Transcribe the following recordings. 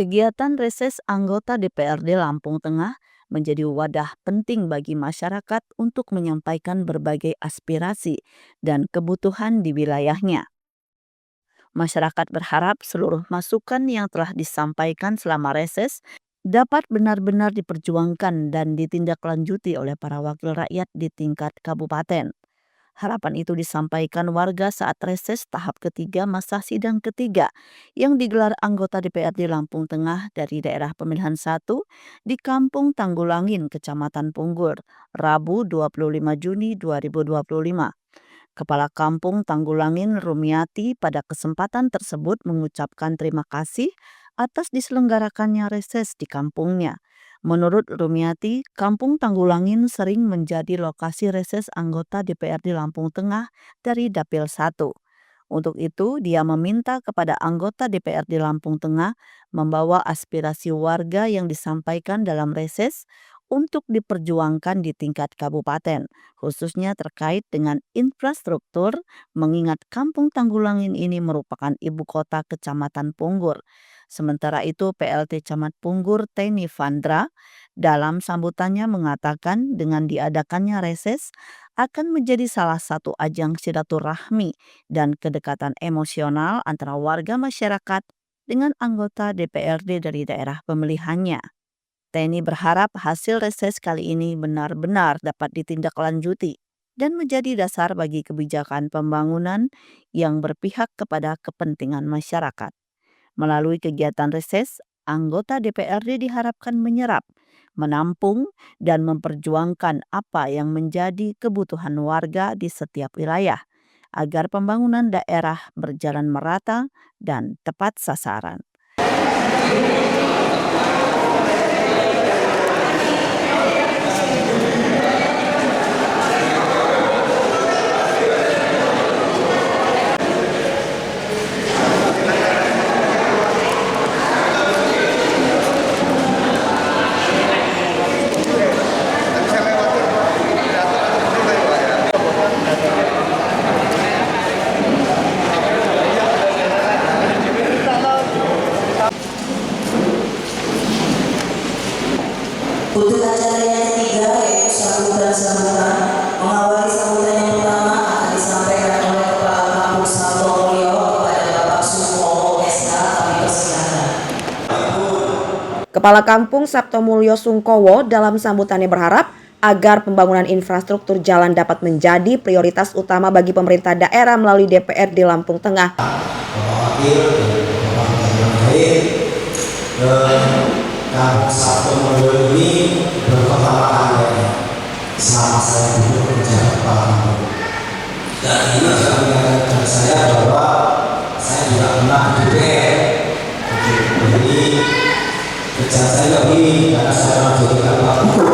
Kegiatan reses anggota DPRD Lampung Tengah menjadi wadah penting bagi masyarakat untuk menyampaikan berbagai aspirasi dan kebutuhan di wilayahnya. Masyarakat berharap seluruh masukan yang telah disampaikan selama reses dapat benar-benar diperjuangkan dan ditindaklanjuti oleh para wakil rakyat di tingkat kabupaten. Harapan itu disampaikan warga saat reses tahap ketiga masa sidang ketiga yang digelar anggota DPRD Lampung Tengah dari daerah pemilihan 1 di Kampung Tanggulangin, Kecamatan Punggur, Rabu 25 Juni 2025. Kepala Kampung Tanggulangin Rumiati pada kesempatan tersebut mengucapkan terima kasih atas diselenggarakannya reses di kampungnya. Menurut Rumiati, Kampung Tanggulangin sering menjadi lokasi reses anggota DPRD Lampung Tengah dari Dapil 1. Untuk itu, dia meminta kepada anggota DPRD Lampung Tengah membawa aspirasi warga yang disampaikan dalam reses untuk diperjuangkan di tingkat kabupaten, khususnya terkait dengan infrastruktur, mengingat Kampung Tanggulangin ini merupakan ibu kota Kecamatan Punggur. Sementara itu, PLT Camat Punggur Teni Vandra dalam sambutannya mengatakan dengan diadakannya reses akan menjadi salah satu ajang silaturahmi dan kedekatan emosional antara warga masyarakat dengan anggota DPRD dari daerah pemilihannya. Teni berharap hasil reses kali ini benar-benar dapat ditindaklanjuti dan menjadi dasar bagi kebijakan pembangunan yang berpihak kepada kepentingan masyarakat. Melalui kegiatan reses, anggota DPRD diharapkan menyerap, menampung, dan memperjuangkan apa yang menjadi kebutuhan warga di setiap wilayah agar pembangunan daerah berjalan merata dan tepat sasaran. Untuk acara yang ketiga yaitu sambutan mengawali sambutan yang pertama akan disampaikan oleh Kepala Kampung Sabto Mulyo kepada Bapak Sungkowo SK. Kami persilakan. Kepala Kampung Sabto Mulyo Sungkowo dalam sambutannya berharap agar pembangunan infrastruktur jalan dapat menjadi prioritas utama bagi pemerintah daerah melalui DPRD Lampung Tengah. Kampung Sabto Mulyo ini pertama kali selama saya duduk menjadi kepala kampung. Dan ini juga mengingatkan saya bahwa saya juga pernah di DPR. Jadi kerjaan saya lebih karena saya pernah jadi kepala kampung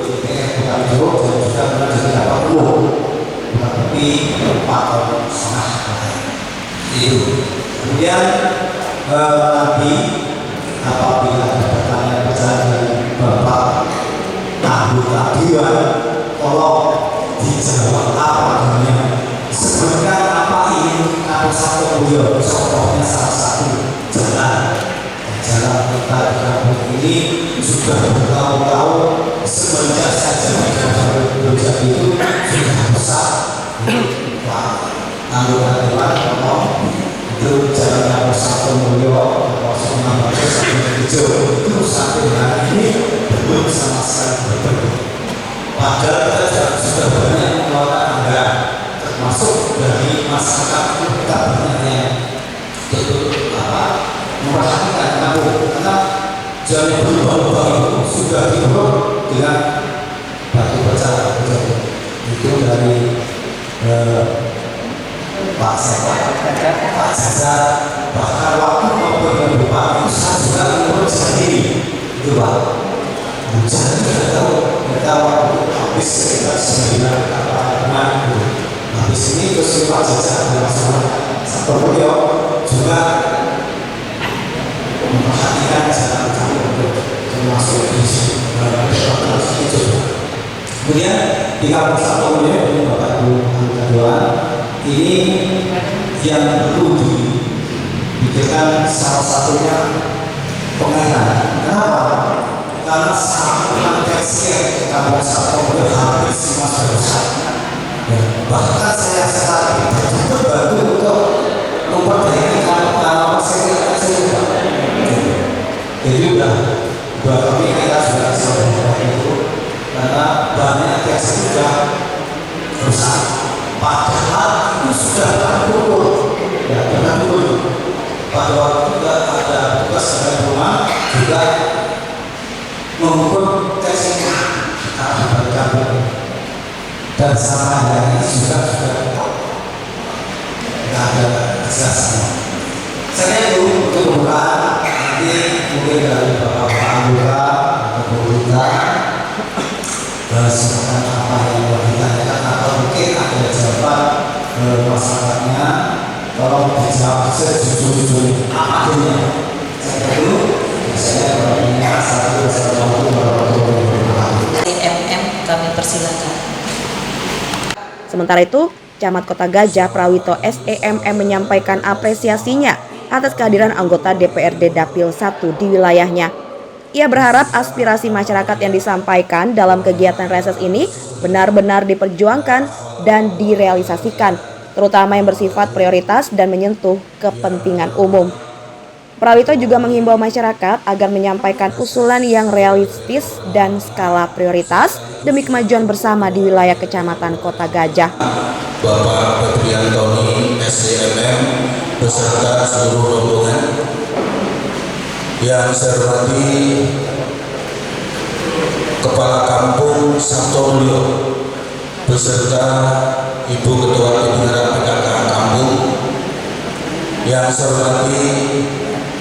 di DPR bukan Jogja dan juga pernah jadi kepala kampung bukan lebih 4 tahun setengah. Itu. Kemudian nanti apabila ada pertanyaan dari Bapak anggota Dewan, tolong dijawab apa adanya. Sebutkan apa ini Kampung Sabto Mulyo. Contohnya salah satu jalan kita di kampung ini sudah bertahun-tahun semenjak saya jadi Jogja itu sudah besar. Pak anggota Dewan, tolong itu jalan Kampung Sabto Mulyo itu sampai hari ini belum sama sekali berbentuk. Padahal kita sudah banyak mengeluarkan anggaran, termasuk dari masyarakat kita banyaknya itu memperhatikan kampung karena jalan berubah-ubah itu sudah dibuat dengan batu baca itu dari Pak Jaja, bahkan waktu membuat Bapak itu saya juga menurut sendiri itu Pak. Jangan kita tahu kita waktu habis sekitar 9 kapal habis ini terus Pak Jaja bersama Sabto Mulyo juga memperhatikan jalan kampung termasuk di itu. Kemudian di Kampung Sabto Mulyo ini Bapak Ibu anggota Dewan ini yang perlu dipikirkan salah satunya pengairan. Kenapa? Karena saluran tekstil di kampung Satomulyo hampir semua sudah rusak. Ya, bahkan saya sekali berbantu untuk memperbaiki tanaman saya juga. Jadi udah kami kita sudah selesai itu karena banyak tekstil sudah rusak. Padahal itu sudah terkumpul, ya terkumpul. Pada waktu juga ada tugas dari rumah juga mengukur tekstil dan sama dari sudah tidak ada kejelasan. Saya itu untuk bukan nanti mungkin dari bapak anggota atau kita silakan apa yang mau ditanyakan atau mungkin ada jawaban masyarakatnya, tolong dijawab sejujur-jujurnya apa adanya. Saya dulu saya berpindah satu kami persilakan. Sementara itu, Camat Kota Gajah Prawito SEMM menyampaikan apresiasinya atas kehadiran anggota DPRD Dapil 1 di wilayahnya. Ia berharap aspirasi masyarakat yang disampaikan dalam kegiatan reses ini benar-benar diperjuangkan dan direalisasikan, terutama yang bersifat prioritas dan menyentuh kepentingan umum. Prawito juga menghimbau masyarakat agar menyampaikan usulan yang realistis dan skala prioritas demi kemajuan bersama di wilayah Kecamatan Kota Gajah. Bapak Febriantoni SDMM beserta seluruh rombongan yang saya hormati Kepala Kampung Satomulyo beserta Ibu Ketua Pimpinan PKK Kampung, yang saya hormati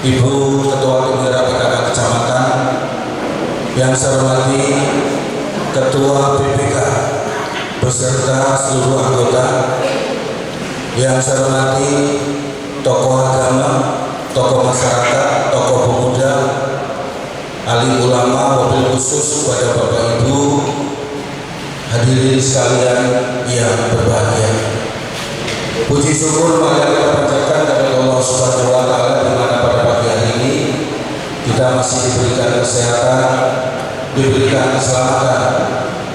Ibu Ketua Pimpinan PKK Kecamatan, yang saya hormati Ketua PPK beserta seluruh anggota, yang saya hormati tokoh agama, tokoh masyarakat, tokoh pemuda, alim ulama, wabil khusus kepada Bapak Ibu hadirin sekalian yang berbahagia. Puji syukur marilah kita panjatkan kepada Allah Subhanahu wa taala di mana pada pagi hari ini kita masih diberikan kesehatan, diberikan keselamatan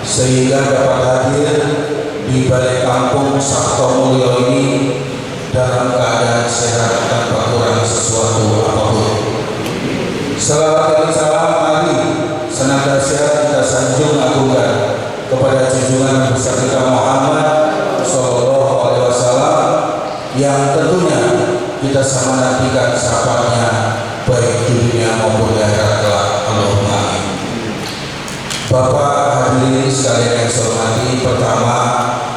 sehingga dapat hadir di Balai Kampung Satomulyo ini dalam keadaan sehat tanpa kurang sesuatu apapun. Salawat dan salam mari senantiasa kita sanjung agungkan kepada junjungan besar kita Muhammad Sallallahu Alaihi Wasallam yang tentunya kita sama nantikan syafaatnya baik di dunia maupun di akhirat kelak. Allahumma amin. Bapak hadirin sekalian yang saya hormati, pertama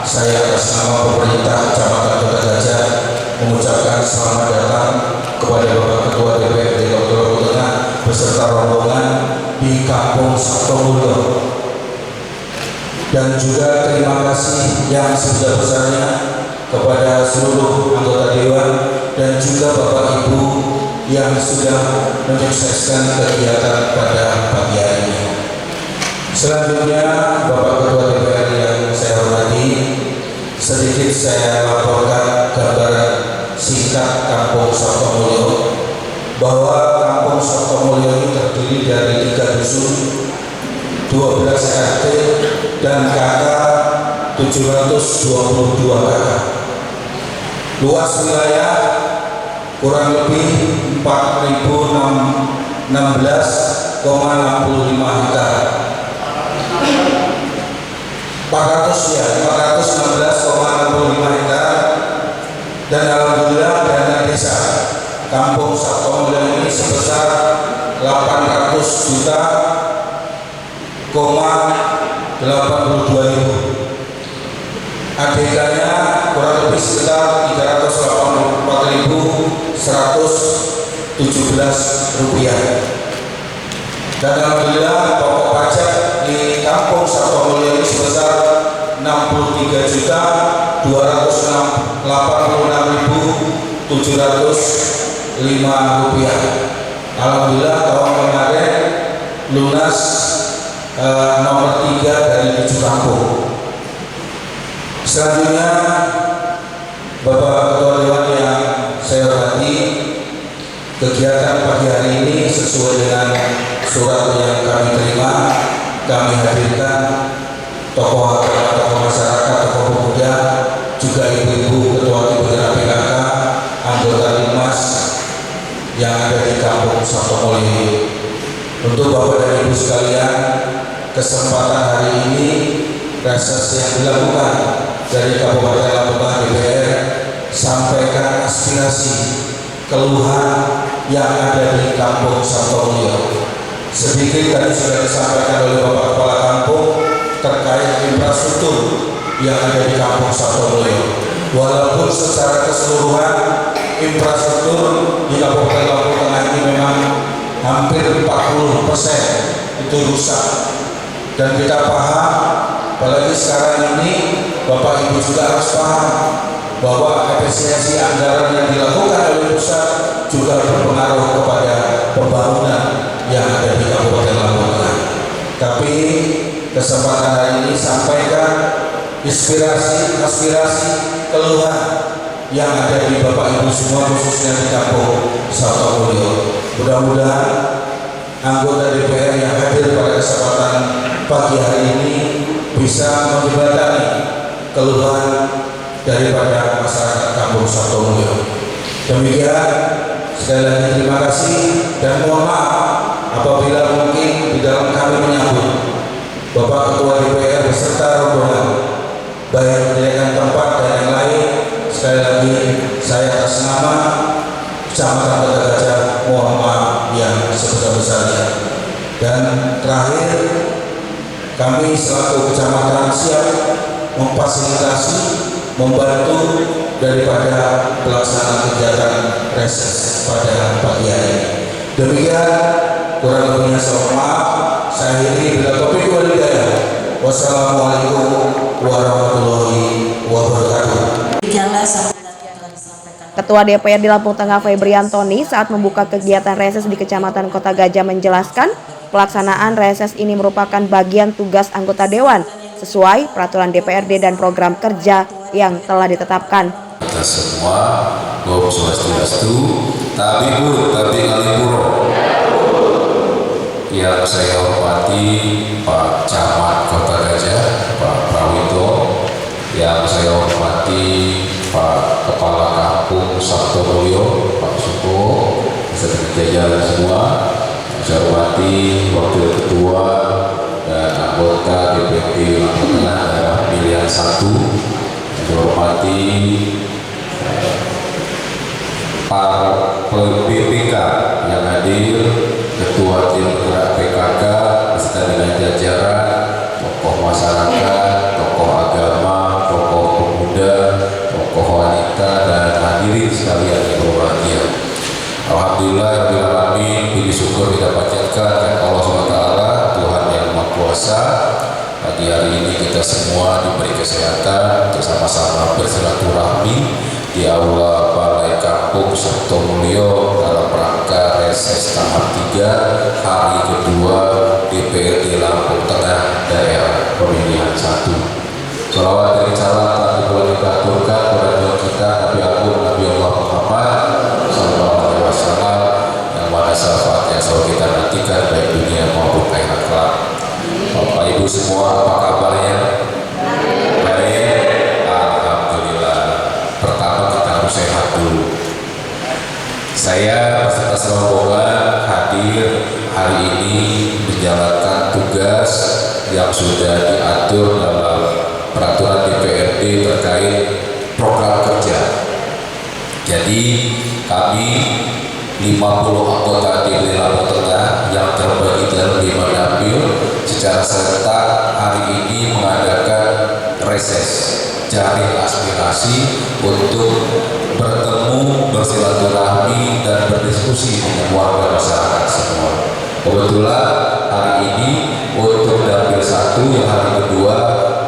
saya atas nama pemerintah Kecamatan Kota Gajah mengucapkan selamat datang kepada Bapak Ketua DPRD Dr. Tengah beserta rombongan di Kampung Satomulyo, dan juga terima kasih yang sebesar-besarnya kepada seluruh anggota dewan dan juga Bapak Ibu yang sudah menyukseskan kegiatan pada pagi hari ini. Selanjutnya, Bapak Ketua DPR yang saya hormati, sedikit saya laporkan gambaran singkat Kampung Satomulyo, bahwa Kampung Satomulyo ini terdiri dari 3 dusun, 12 RT dan KK 722 KK. Luas wilayah kurang lebih 4.016,65 hektar. 416,65 hektar, dan alhamdulillah dana desa Kampung Satomulyo ini sebesar 800 juta 82 ribu. ADK-nya kurang lebih sekitar 384.117 rupiah. Dan alhamdulillah pokok pajak di Kampung Satomulyo ini sebesar 63.286.705 rupiah. Alhamdulillah tahun kemarin lunas nomor 3 dari 7 kampung. Selanjutnya, Bapak Ketua Dewan yang saya hormati, kegiatan pagi hari ini sesuai dengan surat yang kami terima, kami hadirkan tokoh agama, tokoh masyarakat, tokoh pemuda, juga ibu-ibu ketua tim penggerak PKK, anggota Linmas yang ada di Kampung Sabtomulyo. Untuk Bapak dan Ibu sekalian, kesempatan hari ini reses yang dilakukan dari Kabupaten Lampung Tengah DPR sampaikan aspirasi, keluhan yang ada di Kampung Sabtomulyo. Sedikit tadi sudah disampaikan oleh Bapak Kepala Kampung terkait infrastruktur yang ada di Kampung Sabtomulyo. Walaupun secara keseluruhan infrastruktur di Kabupaten Lampung Tengah ini memang hampir 40% itu rusak, dan kita paham, apalagi sekarang ini Bapak Ibu juga harus paham bahwa efisiensi anggaran yang dilakukan oleh pusat juga berpengaruh kepada pembangunan yang ada di Kabupaten Lampung Tengah. Tapi kesempatan hari ini sampaikan aspirasi, keluhan yang ada di Bapak Ibu semua, khususnya di Kampung Sabtomulyo. Mudah-mudahan anggota DPR yang hadir pada kesempatan pagi hari ini bisa menjembatani keluhan daripada masyarakat Kampung Sabtomulyo. Demikian, sekali lagi terima kasih dan mohon maaf apabila mungkin di dalam kami menyambut Bapak Ketua DPR beserta rombongan, baik menyediakan tempat dan yang lain. Sekali lagi saya atas nama Kecamatan Kota Gajah mohon maaf yang sebesar-besarnya. Dan terakhir, kami selaku kecamatan siap memfasilitasi, membantu daripada pelaksanaan kegiatan reses pada pagi hari ini. Demikian, kurang lebihnya saya mohon maaf. Saya akhiri bila taufiq wal hidayah. Wassalamualaikum warahmatullahi wabarakatuh. Ketua DPR di Lampung Tengah Febriantoni saat membuka kegiatan reses di Kecamatan Kota Gajah menjelaskan pelaksanaan reses ini merupakan bagian tugas anggota Dewan sesuai peraturan DPRD dan program kerja yang telah ditetapkan. Kita semua, Om Swastiastu, Tabibur, Tabi Kalipuro. Yang saya hormati Pak Camat Kota Gajah, Pak Prawito. Yang saya hormati Pak Kepala Kampung Sabtomulyo, Pak Suko, beserta jajaran semua. Saya hormati Wakil Ketua dan anggota DPD Lampung Tengah daerah pilihan 1. Saya hormati para PPK yang hadir, Ketua Tim Penggerak PKK beserta dengan jajaran, tokoh masyarakat, tokoh agama, tokoh pemuda, tokoh wanita, dan hadirin sekalian yang berbahagia. Alhamdulillah, puji syukur kita panjatkan kepada Allah SWT, Tuhan yang Maha Kuasa. Pagi hari ini kita semua diberi kesehatan untuk sama-sama bersilaturahmi di Aula Balai Kampung Sabtomulyo dalam rangka reses tahap 3 hari kedua DPRD Lampung Tengah daerah pemilihan 1. Salawat dari salam tak boleh diaturkan kepada kita Nabi Agung Nabi Allah Muhammad Sallallahu Alaihi Wasallam yang mana syafaatnya selalu kita nantikan baik dunia maupun akhirat kelak. Bapak Ibu semua, apa kabarnya? Baik, alhamdulillah. Pertama kita harus sehat dulu. Saya beserta rombongan hadir hari ini menjalankan tugas yang sudah diatur dalam peraturan DPRD terkait program kerja. Jadi kami 50 anggota DPD Lampung Tengah yang terbagi dalam 5 dapil secara serentak hari ini mengadakan reses jaring aspirasi untuk bertemu, bersilaturahmi, dan berdiskusi dengan warga masyarakat semua. Kebetulan hari ini untuk dapil 1 yang hari kedua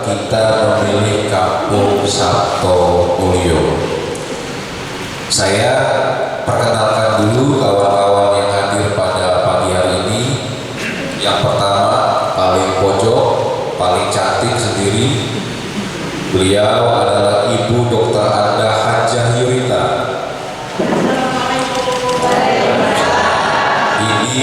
kita memilih Kampung Sabtomulyo. Saya perkenalkan dulu kawan-kawan yang hadir pada pagi hari ini. Yang pertama, paling pojok, paling cantik sendiri. Beliau adalah Ibu Dr. Anda Hajah Yurita. Ini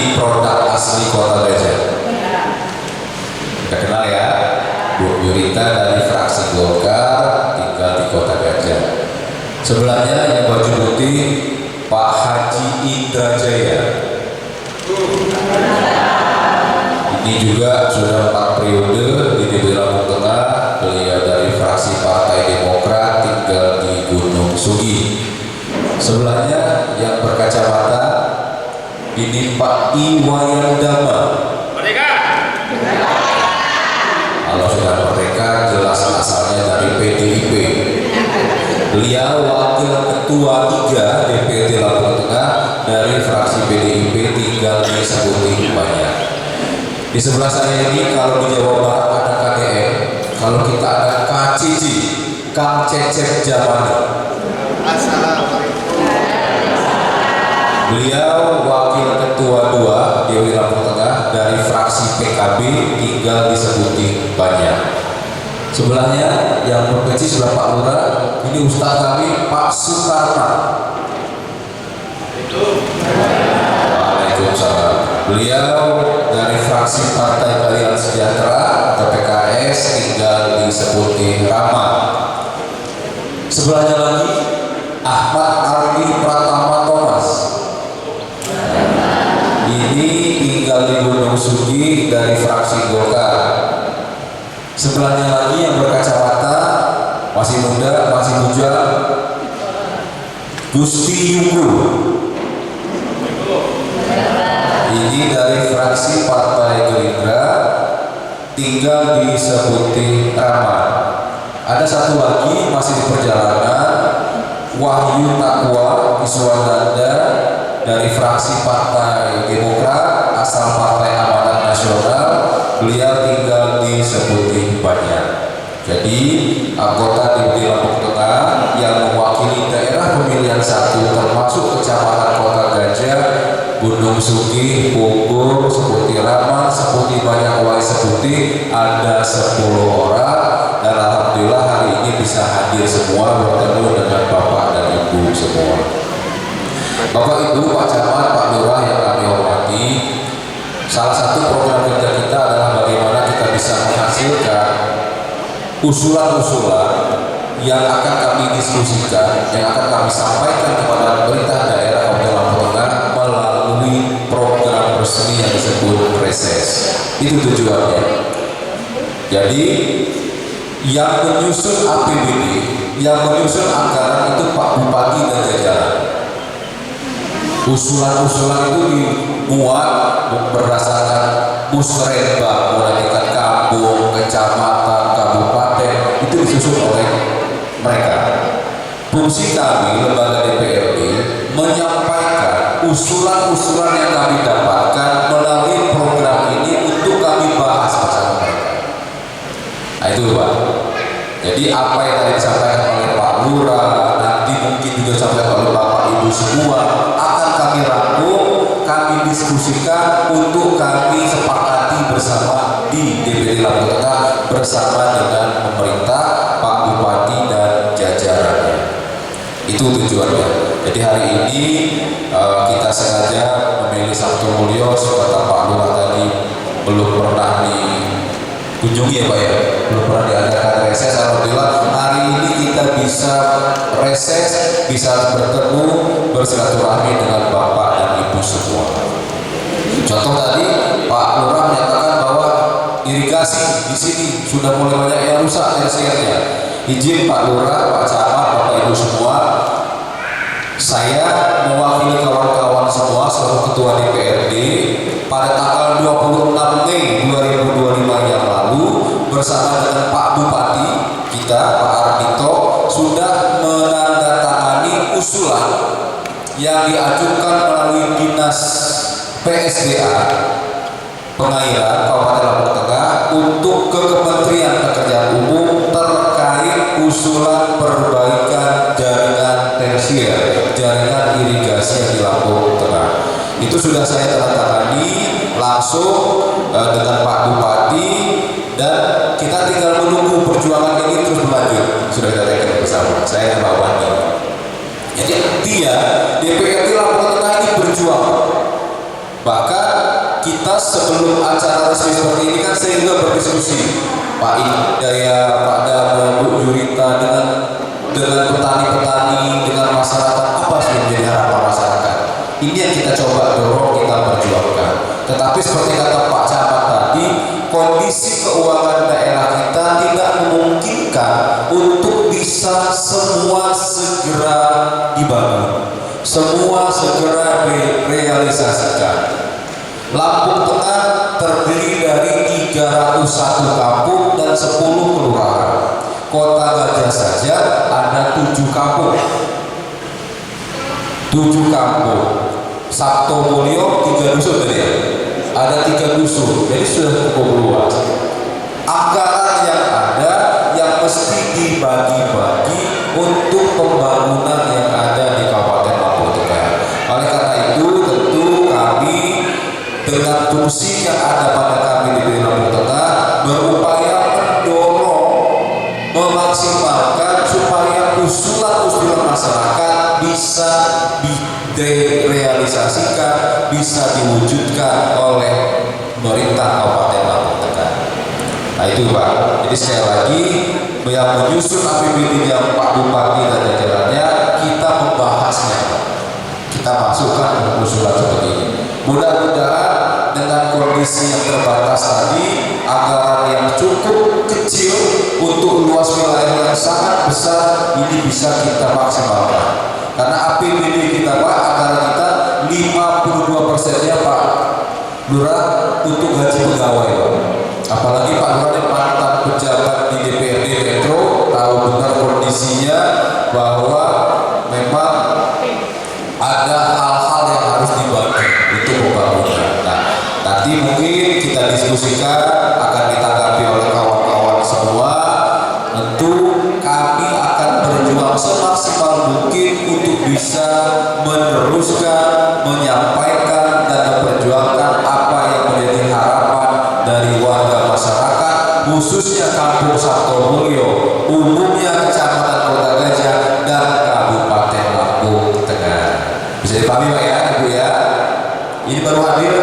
Sebelahnya yang baju putih Pak Haji Indra Jaya. Ini juga sudah 4 periode di DPD Lampung Tengah. Beliau dari fraksi Partai Demokrat, tinggal di Gunung Sugi. Sebelahnya yang berkacamata ini Pak Iwayandama. Kalau sudah merdeka jelas asalnya dari PDIP. Beliau wakil ketua 3 DPD Lampung Tengah dari fraksi PDIP, tinggal di Sebuting Banyak. Di sebelah saya ini kalau di Jawa Barat ada KDM, kalau kita ada KCJ, Kang Cecep Jamani. Beliau wakil ketua 2 DPD Lampung Tengah dari fraksi PKB, tinggal di Sebuting Banyak. Sebelahnya yang berpeci sebelah Pak Lurah, ini Ustaz kami Pak Sukarna. Waalaikumsalam. Beliau dari fraksi Partai Keadilan Sejahtera atau PKS, tinggal di Sebuting Rama. Sebelahnya lagi Ahmad Ardi Pratama Thomas. Ini tinggal di Gunung Sugi dari fraksi Golkar. Sebelahnya lagi yang berkacamata, masih muda, masih bujang, Gusti Yunggu. Ini dari fraksi Partai Gerindra, tinggal di Sebuting Rama. Ada satu lagi masih di perjalanan, Wahyu Takwa Iswananda dari fraksi Partai Demokrat, asal Partai Amanat Nasional. Beliau tinggal di Sebuting Banyak. Jadi anggota DPD Lampung Tengah yang mewakili daerah pemilihan 1 termasuk Kecamatan Kota Gajah, Gunung Sugi, Bogor, Sebuting Rama, Sebuting Banyak, Wali Sebuting, ada 10 orang, dan alhamdulillah hari ini bisa hadir semua bertemu dengan Bapak dan Ibu semua. Bapak Ibu, Pak Camat, Pak Lurah yang kami hormati, salah satu program kerja kita adalah bagaimana kita bisa menghasilkan usulan-usulan yang akan kami diskusikan, yang akan kami sampaikan kepada pemerintah daerah Kabupaten Lampung Tengah melalui program resmi yang disebut reses. Itu tujuannya. Jadi yang menyusun APBD, yang menyusun anggaran itu Pak Bupati dan jajaran. Usulan-usulan itu dimuat berdasarkan musrenbang, mulai tingkat kampung, kecamatan, kabupaten, itu disusun oleh mereka. Fungsi kami lembaga DPRD menyampaikan usulan-usulan yang kami dapatkan melalui program ini untuk kami bahas bersama mereka. Nah itu Pak. Jadi apa yang tadi disampaikan oleh Pak Lurah, nanti mungkin juga disampaikan oleh Bapak Ibu semua, akan kami rangkum, kami diskusikan untuk kami sepakati bersama di DPD Lampung Tengah bersama dengan pemerintah, Pak Bupati dan jajarannya. Itu tujuannya. Jadi hari ini kita sengaja memilih Sabtu Mulyo, kata Pak Lurah tadi belum pernah dikunjungi ya Pak ya, belum pernah diadakan reses. Alhamdulillah hari ini kita bisa reses, bisa bertemu, bersilaturahmi dengan Bapak dan Ibu semua. Contoh tadi Pak Lurah menyatakan bahwa irigasi di sini sudah mulai banyak yang rusak RCR-nya. Izin Pak Lurah, Pak Camat, Bapak Ibu semua, saya mewakili kawan-kawan semua selaku Ketua DPRD pada tanggal 26 Mei 2025 yang lalu bersama dengan Pak Bupati kita, Pak Ardito, sudah menandatangani usulan yang diajukan melalui Dinas PSDA Pengairan Kabupaten Lampung Tengah untuk ke Kementerian Pekerjaan Umum terkait usulan perbaikan jaringan tersier, jaringan irigasi yang di Lampung Tengah. Itu sudah saya tanda-tangani langsung dengan Pak Bupati, dan kita tinggal menunggu perjuangan ini terus berlanjut. Sudah kita tekan bersama, saya dan Pak Wandi. Jadi dia DPRD Lampung Tengah ini berjuang. Bahkan kita sebelum acara resmi seperti ini kan saya juga berdiskusi Pak Indaya, Pak Damo, Bu Yurita dengan dengan petani-petani, dengan masyarakat, apa sih yang menjadi harapan masyarakat? Ini yang kita coba dorong, kita perjuangkan. Tetapi seperti kata Pak Camat tadi, kondisi keuangan daerah kita tidak memungkinkan untuk bisa semua segera dibangun, semua segera direalisasikan. Lampung Tengah terdiri dari 301 kampung dan 10 kelurahan. Kota Gajah saja ada 7 kampung. 7 kampung. Sabto Mulyo 3 dusun tadi ya. Ada 3 dusun. Jadi sudah cukup luas. Anggaran yang ada yang mesti dibagi-bagi untuk pembangunan yang ada di Kabupaten Lampung Tengah. Oleh karena itu tentu kami dengan fungsi yang ada pada kami di Lampung Tengah berupaya mendorong, memaksimalkan supaya usulan-usulan masyarakat bisa direalisasikan, bisa diwujudkan oleh pemerintah Kabupaten Lampung Tengah. Nah itu Pak, jadi sekali lagi yang menyusun APBD yang Pak Bupati dan jajarannya, kita membahasnya, kita masukkan untuk usulan seperti ini. Mudah-mudahan dengan kondisi yang terbatas tadi, anggaran yang cukup kecil untuk luas wilayah yang sangat besar ini bisa kita maksimalkan. Karena APBD kita Pak, anggaran kita 52%-nya Pak Lurah untuk gaji pegawai Pak. Apalagi Pak Lurah ini mantan pejabat di DPRD Metro, tahu benar kondisinya bahwa memang ada hal-hal yang harus dibantu untuk pembangunan. Nah, nanti mungkin kita diskusikan, akan ditanggapi oleh kawan-kawan semua. Tentu kami akan berjuang semaksimal mungkin untuk bisa meneruskan, menyampaikan dan memperjuangkan apa yang menjadi harapan dari warga masyarakat, khususnya Kampung Sabto Mulyo, umumnya Kecamatan Kota Gajah dan Kabupaten Lampung Tengah. Bisa dipahami Pak ya, Ibu ya. Ini baru hadir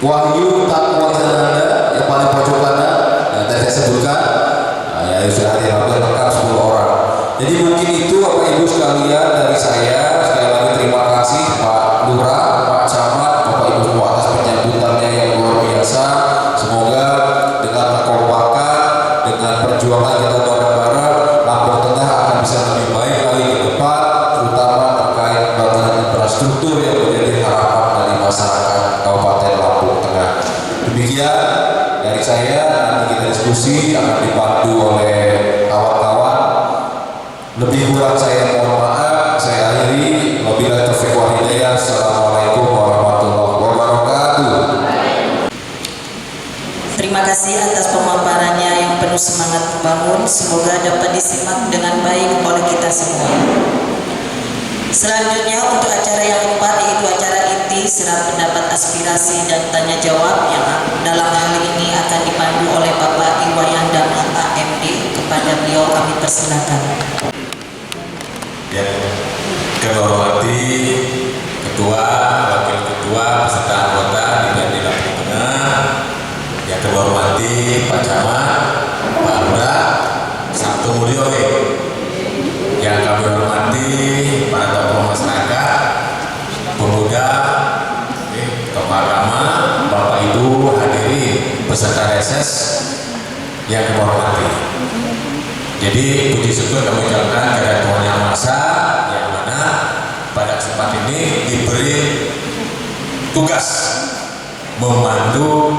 Wahyu Takwa Zananda yang paling pojok kanan, yang tadi saya sebutkan. Nah, ya sudah hadir hampir lengkap 10 orang. Jadi mungkin itu Bapak Ibu sekalian dari saya. Sekali lagi terima kasih Pak Lurah, Pak Camat, Bapak Ibu semua atas penyambutannya yang luar biasa. Semoga dengan kekompakan, dengan perjuangan kita bareng-bareng, Lampung Tengah akan bisa lebih baik lagi ke depan, terutama terkait pembangunan infrastruktur yang menjadi harapan dari masyarakat Kabupaten Lampung Tengah. Demikian dari saya, nanti kita diskusi akan dibantu oleh kawan-kawan. Lebih kurang saya mohon maaf, saya akhiri. Wabillahi taufiq wal hidayah. Assalamualaikum warahmatullahi wabarakatuh. Terima kasih atas pemaparannya yang penuh semangat membangun. Semoga dapat disimak dengan baik oleh kita semua. Selanjutnya untuk acara yang keempat, yaitu acara inti serap pendapat aspirasi dan tanya jawab yang dalam hal ini akan dipandu oleh Bapak Iwayan Damar AMD. Kepada beliau kami persilakan. Yang kami hormati Ketua, Wakil Ketua, beserta anggota DPRD Lampung Tengah. Yang kami hormati Pak Camat, Pak Lurah, Sabto Mulyo. Yang kami hormati para tokoh masyarakat, pemuda, tokoh agama, Bapak Ibu hadirin peserta reses yang kami hormati. Jadi puji syukur kami ucapkan kepada Tuhan Yang Maha Esa yang mana pada kesempatan ini diberi tugas memandu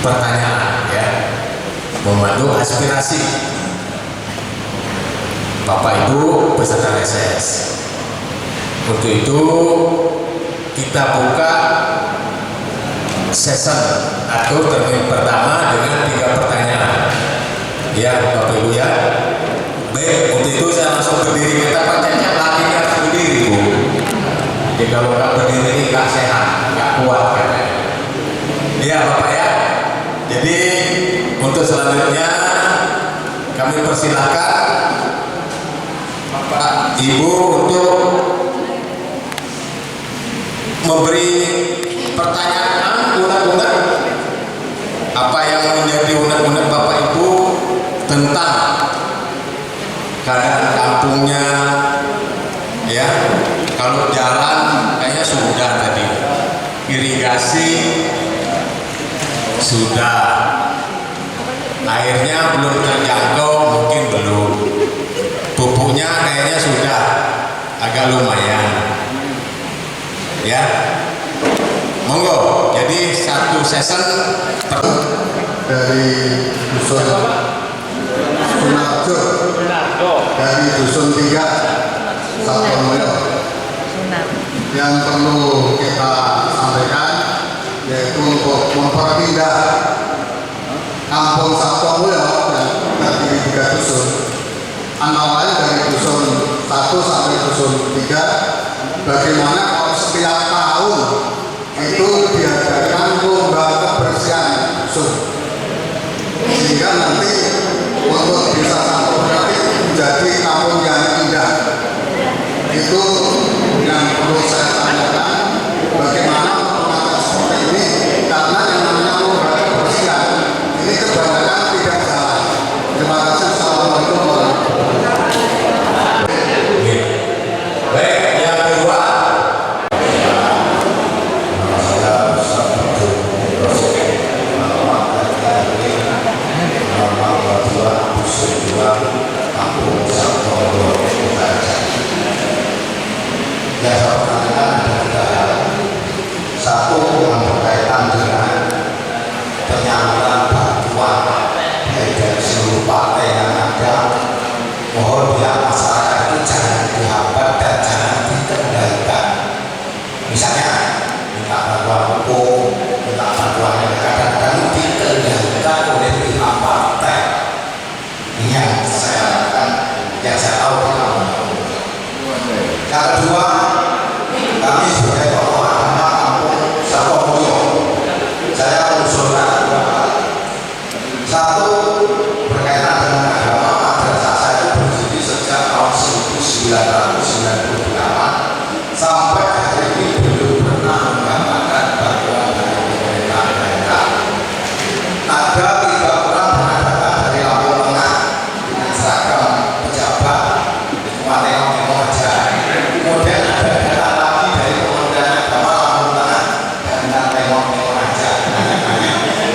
pertanyaan, ya, memandu aspirasi Bapak Ibu peserta reses. Untuk itu kita buka session atau termin pertama dengan 3 pertanyaan, ya Bapak Ibu ya. Baik, untuk itu saya langsung berdiri. Kita pacarnya lagi harus berdiri Bu. Jadi kalau nggak berdiri nggak sehat, nggak kuat katanya. Ya Bapak ya. Jadi untuk selanjutnya kami persilahkan Bapak Ibu untuk memberi pertanyaan unek-unek apa yang menjadi unek-unek Bapak Ibu tentang keadaan kampungnya, ya. Kalau jalan kayaknya sudah tadi, irigasi sudah, airnya belum terjangkau, mungkin belum, pupuknya kayaknya sudah agak lumayan, ya. Monggo, jadi satu season dari dusun Sunarjo, dari dusun 3 Satomulyo. Yang perlu kita sampaikan yaitu untuk memperpindah kampung Satomulyo yang terdiri 3 dusun, antara lain dari dusun 1 sampai dusun 3, bagaimana kalau setiap tahun itu diadakan lomba kebersihan dusun, sehingga nanti untuk desa Satomulyo menjadi kampung yang indah. Itu yang perlu saya tanyakan, bagaimana mengatasi seperti ini, karena yang namanya lomba kebersihan ini kebanyakan tidak jalan. Terima kasih. Assalamualaikum warahmatullahi wabarakatuh. baik. Yang kedua, Yang saya pertanyakan ada 3 hal. Satu, yang berkaitan dengan penyaluran bantuan baik dari seluruh partai yang ada. Mohon pihak masyarakat itu jangan dihambat dan jangan dikendalikan. Misalnya minta bantuan hukum, minta bantuan yang kadang-kadang dikendalikan oleh pihak partai. Ini yang saya harapkan, yang saya tahu di kampung. Yang kedua, kami sebagai tokoh agama kampung Satomulyo, saya mengusulkan 2 hal. Satu, berkaitan dengan agama, madrasah saya itu berdiri sejak tahun 1998 sampai hari ini belum pernah mendapatkan bantuan dari pemerintah daerah. Ada 3 orang penadakan dari Lampung Tengah dengan seragam pejabat, cuma tengok-tengok aja. Kemudian ada data lagi dari Kementerian Agama Lampung Tengah dengan tengok-tengok aja.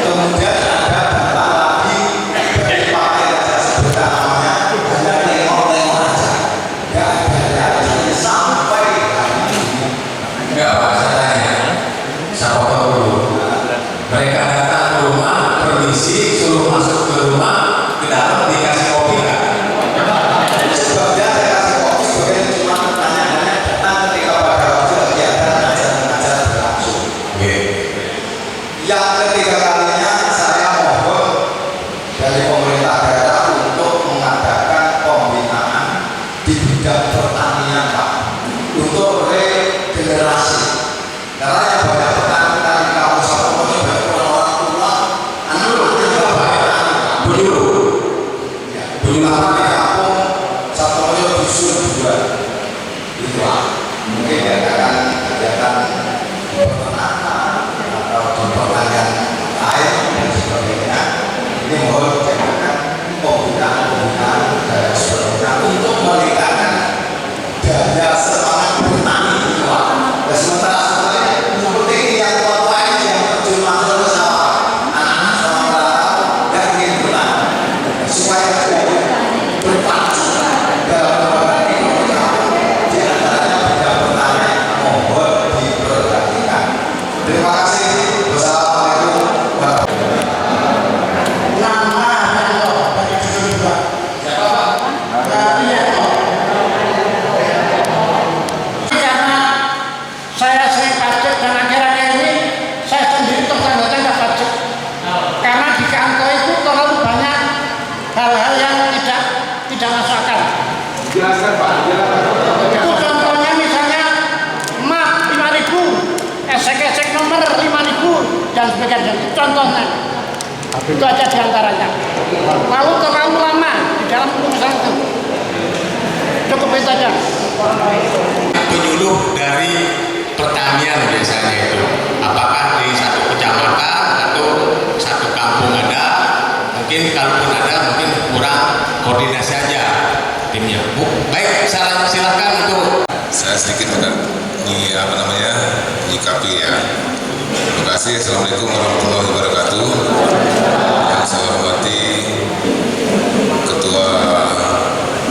Kemudian ada data lagi dari partai yang saya sebutkan namanya, hanya tengok-tengok aja. Tidak ada realisasi sampai hari ini. enggak apa saya tanya, siapa tahu dulu. Mereka datang ke rumah, permisi, suruh masuk ke rumah, ke dalam dikasih kopi nggak? Sebabnya saya kasih kopi sebagai cuma pertanyaan datang ketika pada waktu kegiatan ngajar berlangsung. Oke. Yang ketiga kalinya saya mohon dari pemerintah daerah untuk mengadakan pembinaan di bidang pertanian, Pak, untuk regenerasi. Karena yang banyak petani-petani di kampung Satomulyo banyak orang tua, anak-anaknya nggak banyak. Penyuluh. Ya, apa di kampung Satomulyo dusun 2 itu Pak. Mungkin diadakan kegiatan peternakan atau di pertanian air dan sebagainya. Ini mohon diadakan pembinaan dan sebagainya untuk meningkatkan daya semangat bertani itu Pak. Dan sementara seperti ini yang tua-tua ini yang terjun masuk ke sawah, anak-anak sama merantau yang ingin bertani supaya berpacu dalam pembangunan ekonomi kampung, di antaranya bidang pertanian, mohon diperhatikan. Terima kasih. Wassalamualaikum warahmatullahi Karena saya sering pajak dan akhir-akhir ini saya sendiri tertanda-tanda pajak, karena di kantor itu terlalu banyak hal-hal yang tidak masuk akal. Jelaskan Pak, jelaskan. Itu contohnya misalnya map 5.000, esek-esek nomor 5.000 dan sebagainya. Contohnya itu aja diantaranya. Lalu terlalu lama di dalam urusan itu. Cukup itu aja. Penyuluh dari pertanian biasanya itu, apakah di satu kecamatan atau satu kampung ada, mungkin kalaupun ada mungkin kurang saja timnya. Bu, baik, silakan untuk saya sedikit akan menyikapi ya. Terima kasih. Assalamualaikum warahmatullahi wabarakatuh. Yang saya hormati Ketua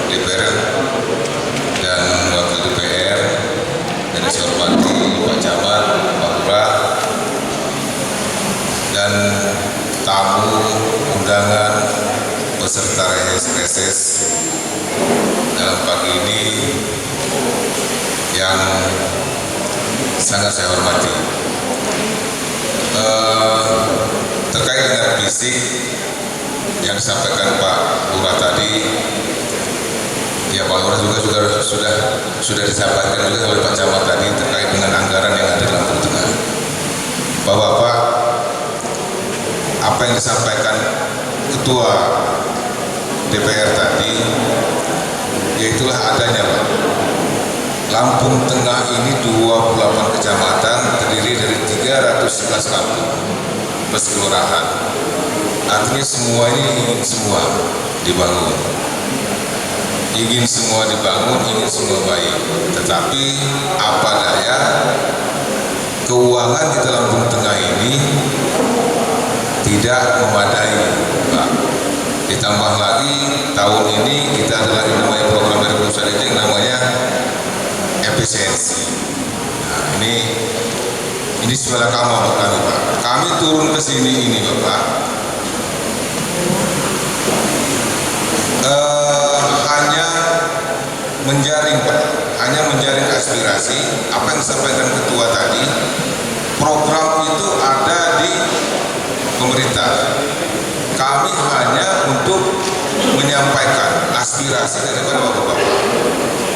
DPR dan Wakil DPR, dan saya hormati Pak Camat, Pak Lurah, dan tamu undangan beserta reses dalam pagi ini yang sangat saya hormati. Terkait dengan fisik yang disampaikan Pak Lurah tadi, ya Pak Lurah juga sudah disampaikan juga oleh Pak Camat tadi terkait dengan anggaran yang ada di Lampung Tengah. Bapak-bapak, apa yang disampaikan Ketua DPR tadi, yaitulah adanya Pak. Lampung Tengah ini 28 kecamatan terdiri dari 311 kampung plus kelurahan. Artinya semua ini ingin semua dibangun. Ingin semua dibangun, ingin semua baik. Tetapi apa daya, keuangan di Lampung Tengah ini tidak memadai, Pak. Ditambah lagi tahun ini kita ada lagi namanya program dari pusat itu yang namanya efisiensi. Nah, ini sebelah kamu buat kami, Pak. Kami turun ke sini ini, Bapak, hanya menjaring, Pak, hanya menjaring aspirasi apa yang disampaikan Ketua tadi. Program itu ada di pemerintah. Kami hanya untuk menyampaikan aspirasi daripada bapak-bapak.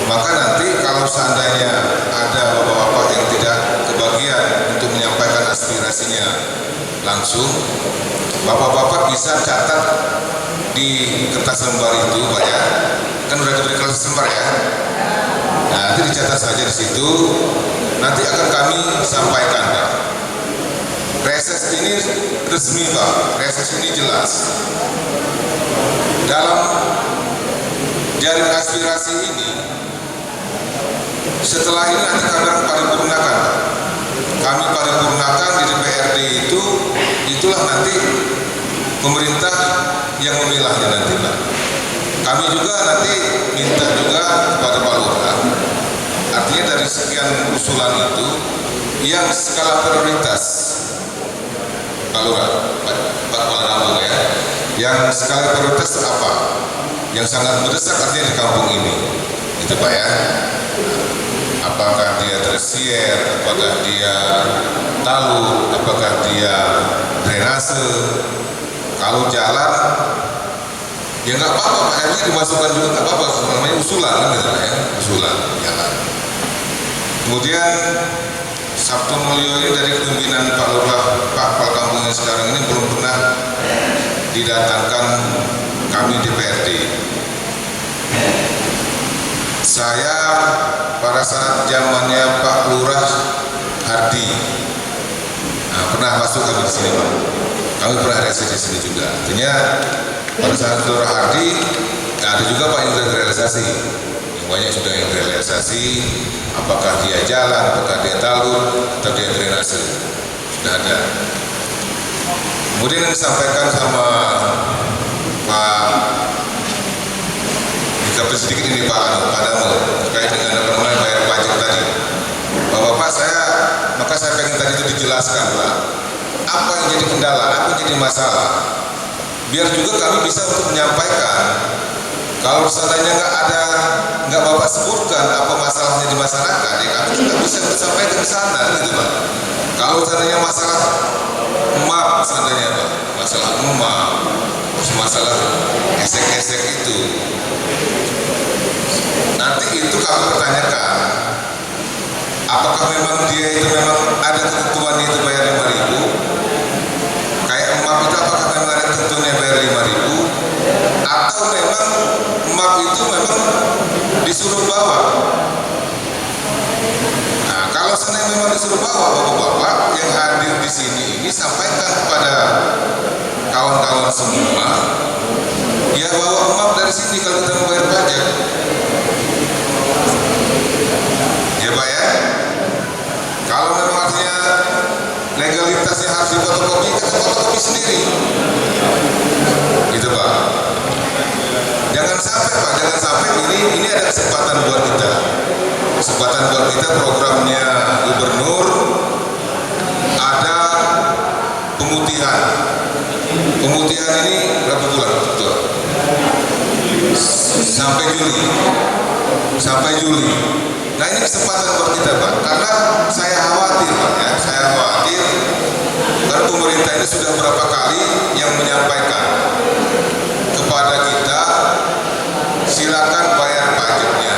Maka nanti kalau seandainya ada bapak-bapak yang tidak kebagian untuk menyampaikan aspirasinya langsung, bapak-bapak bisa catat di kertas lembar itu, Pak ya. Kan udah diberi kertas lembar ya. Nah, nanti dicatat saja di situ. Nanti akan kami sampaikan, Pak. Reses ini resmi, Pak. Reses ini jelas. Dalam jaring aspirasi ini, setelah ini nanti kami akan paripurnakan. Kami paripurnakan di DPRD itulah nanti pemerintah yang memilahnya nanti, Pak. Kami juga nanti minta juga kepada Pak Lurah. Artinya dari sekian usulan itu, yang skala prioritas Pak Lurah, Pak Kepala Kampung ya, yang skala prioritas apa? Yang sangat mendesak artinya di kampung ini, itu Pak ya. Apakah dia tersier, apakah dia talud, apakah dia drainase. Kalau jalan, ya nggak apa-apa, Pak, akhirnya dimasukkan juga nggak apa-apa, namanya usulan kan gitu ya, usulan jalan. Kemudian Sabtu Mulyo ini dari kepemimpinan Pak Lurah, Pak Kepala Kampung yang sekarang ini belum pernah didatangkan kami DPRD. Saya pada saat zamannya Pak Lurah Hardi, pernah masuk kami di sini, Pak. Kami pernah reses di sini juga. Artinya pada saat Lurah Hardi, ada juga Pak yang sudah realisasi. Yang banyak sudah yang realisasi. Apakah dia jalan, apakah dia talud, atau dia drainase, sudah ada. Kemudian yang disampaikan sama Pak, dikabel sedikit ini Pak Damu, terkait dengan apa namanya bayar pajak tadi. Bapak maka saya pengen tadi itu dijelaskan, Pak. Apa yang jadi kendala, apa yang jadi masalah, biar juga kami bisa untuk menyampaikan. Kalau seandainya nggak Bapak sebutkan apa masalahnya di masyarakat, ya kami tidak bisa sampaikan ke sana, gitu Pak. Kalau seandainya masalah MAP, seandainya Pak, masalah MAP, masalah esek-esek itu, nanti itu kami pertanyakan, apakah memang dia itu memang ada ketentuan itu bayar 5.000? Kayak MAP itu apakah memang ada ketentuannya bayar 5.000? Atau memang MAP itu memang disuruh bawa? Nah, kalau seandainya memang disuruh bawa, bapak-bapak yang hadir di sini ini sampaikan kepada kawan-kawan semua Ya bawa map dari sini kalau kita mau bayar pajak. Ya Pak ya. Kalau memang artinya legalitasnya harus difotokopi, kita fotokopi sendiri. Gitu Pak. Jangan sampai Pak, jangan sampai ini ada kesempatan buat kita. Kesempatan buat kita, programnya gubernur ada pemutihan. Pemutihan ini berapa bulan? Betul. Sampai Juli. Nah ini kesempatan buat kita Pak, karena saya khawatir Pak ya, karena pemerintah ini sudah berapa kali yang menyampaikan kepada kita, silakan bayar pajaknya.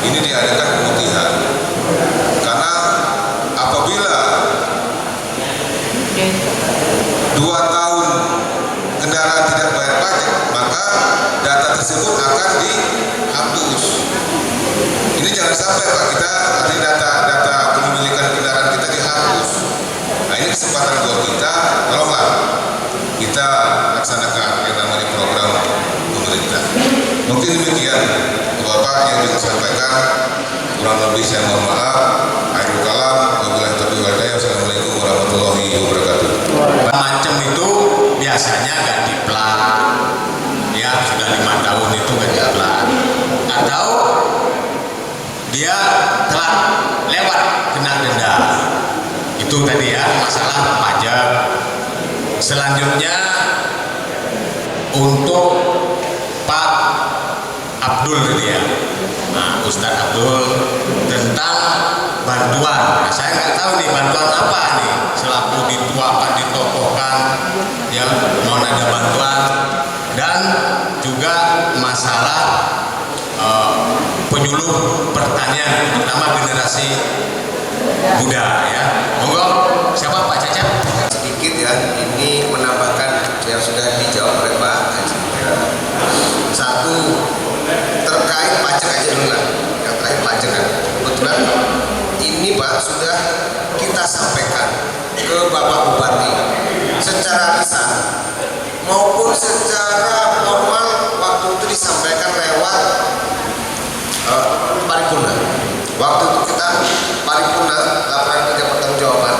Ini diadakan pemutihan, karena apabila 2 tahun kendaraan tidak bayar pajak, maka data tersebut akan dihapus. Ini jangan sampai Pak, kita nanti data kepemilikan kendaraan kita dihapus. Nah ini kesempatan buat kita, tolonglah kita laksanakan yang namanya program pemerintah. Mungkin demikian Bapak yang bisa sampaikan, kurang lebih saya mohon maaf. Akhirul kalam, wabillahi taufiq wal hidayah. Wassalamualaikum warahmatullahi wabarakatuh. Macam itu biasanya ganti plat, ya sudah 5 tahun itu ganti plat, atau dia telah lewat kena denda. Itu tadi ya masalah pajak. Selanjutnya untuk Pak Abdul tadi ya, nah, Ustadz Abdul tentang bantuan. Nah, saya nggak tahu nih bantuan apa nih, selaku dituakan, ditokohkan, ya mau ada bantuan, dan juga masalah penyuluh pertanian, terutama generasi muda ya. Monggo, siapa Pak Caca? Sedikit ya, ini menambahkan yang sudah dijawab oleh Pak Haji. Satu, terkait pajak aja dulu lah, yang terkait pajak kan. Kebetulan ini Pak sudah kita sampaikan ke Bapak Bupati secara lisan maupun secara formal, waktu itu disampaikan lewat paripurna. Waktu itu kita paripurna laporan kinerja pertanggungjawaban,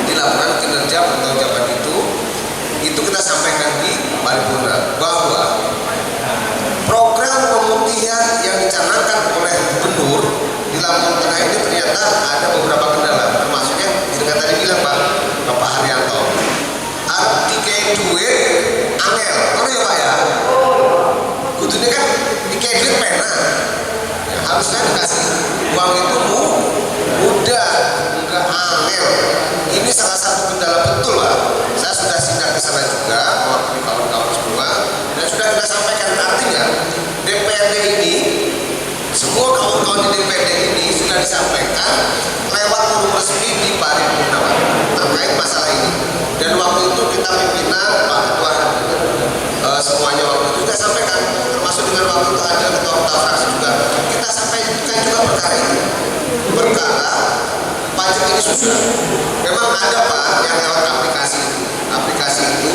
dilakukan kinerja pertanggungjawaban itu kita sampaikan di paripurna bahwa program pemutihan yang dicanangkan oleh gubernur di Lampung Tengah ini ternyata ada beberapa kendala, termasuknya dengan tadi bilang Bapak Haryanto, dikei duit angel, kan ya Pak ya, kudunya kan dikei duit pena, ya, harusnya dikasih uang itu mudah, enggak angel. Ini salah satu kendala betul Pak. Saya sudah sidak ke sana juga, mewakili kawan-kawan semua, dan sudah kita sampaikan. Artinya DPRD ini, semua kawan-kawan di DPRD ini sudah disampaikan lewat forum resmi di paripurna terkait masalah ini. Dan waktu itu kita pimpinan Pak Ketua semuanya waktu itu kita sampaikan, termasuk dengan waktu itu ada ketua-ketua fraksi juga, kita sampaikan juga perkara ini. Perkara pajak ini susah. Memang ada Pak yang lewat aplikasi itu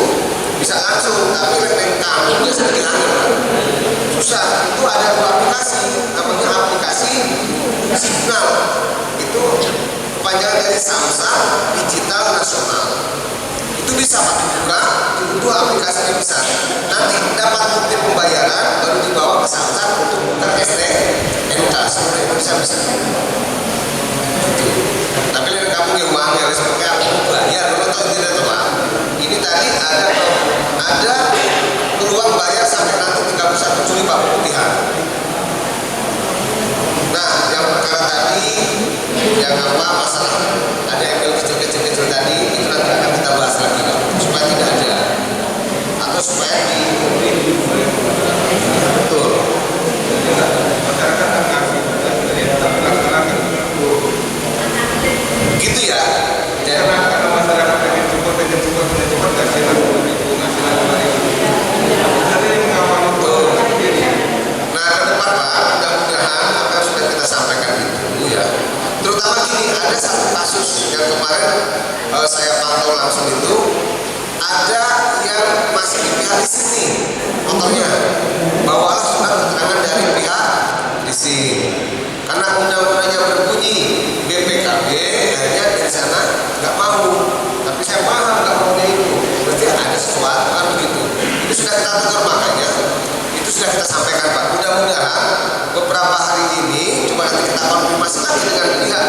bisa langsung, tapi rekening kamu biasanya diambil. Susah. Itu ada 2 aplikasi, namanya aplikasi Signal. Itu kepanjangan dari Samsat Digital Nasional. Itu bisa Pak dibuka, itu aplikasinya bisa. Nanti dapat bukti pembayaran baru dibawa ke Samsat untuk buka STNK. Seperti itu bisa. Tapi dari kamu yang uang yang seperti aku bayar, lo tahu tidak tuh Pak? Ini tadi ada peluang bayar sampai nanti 31 Juli Pak pemutihan. Nah, yang perkara tadi yang masalah ada email kecil tadi itu nanti akan kita bahas lagi Pak, supaya tidak ada atau supaya betul. Gitu ya. Karena masyarakat ingin cepat kasih laporan itu ngasih laporan itu. Ada yang mengawal itu. Nah ke depan Pak, mudah-mudahan apa yang sudah kita sampaikan itu ya. Terutama gini, ada satu kasus yang kemarin saya pantau langsung itu, ada yang masih di pihak di sini motornya, bawalah surat keterangan dari pihak leasing. Karena undang-undangnya berbunyi BPKB, akhirnya dari sana nggak mau. Tapi saya paham nggak maunya itu, berarti ada sesuatu kan begitu. Itu sudah kita tegur, makanya itu sudah kita sampaikan Pak. Mudah-mudahan beberapa hari ini, coba nanti kita konfirmasi lagi dengan pihak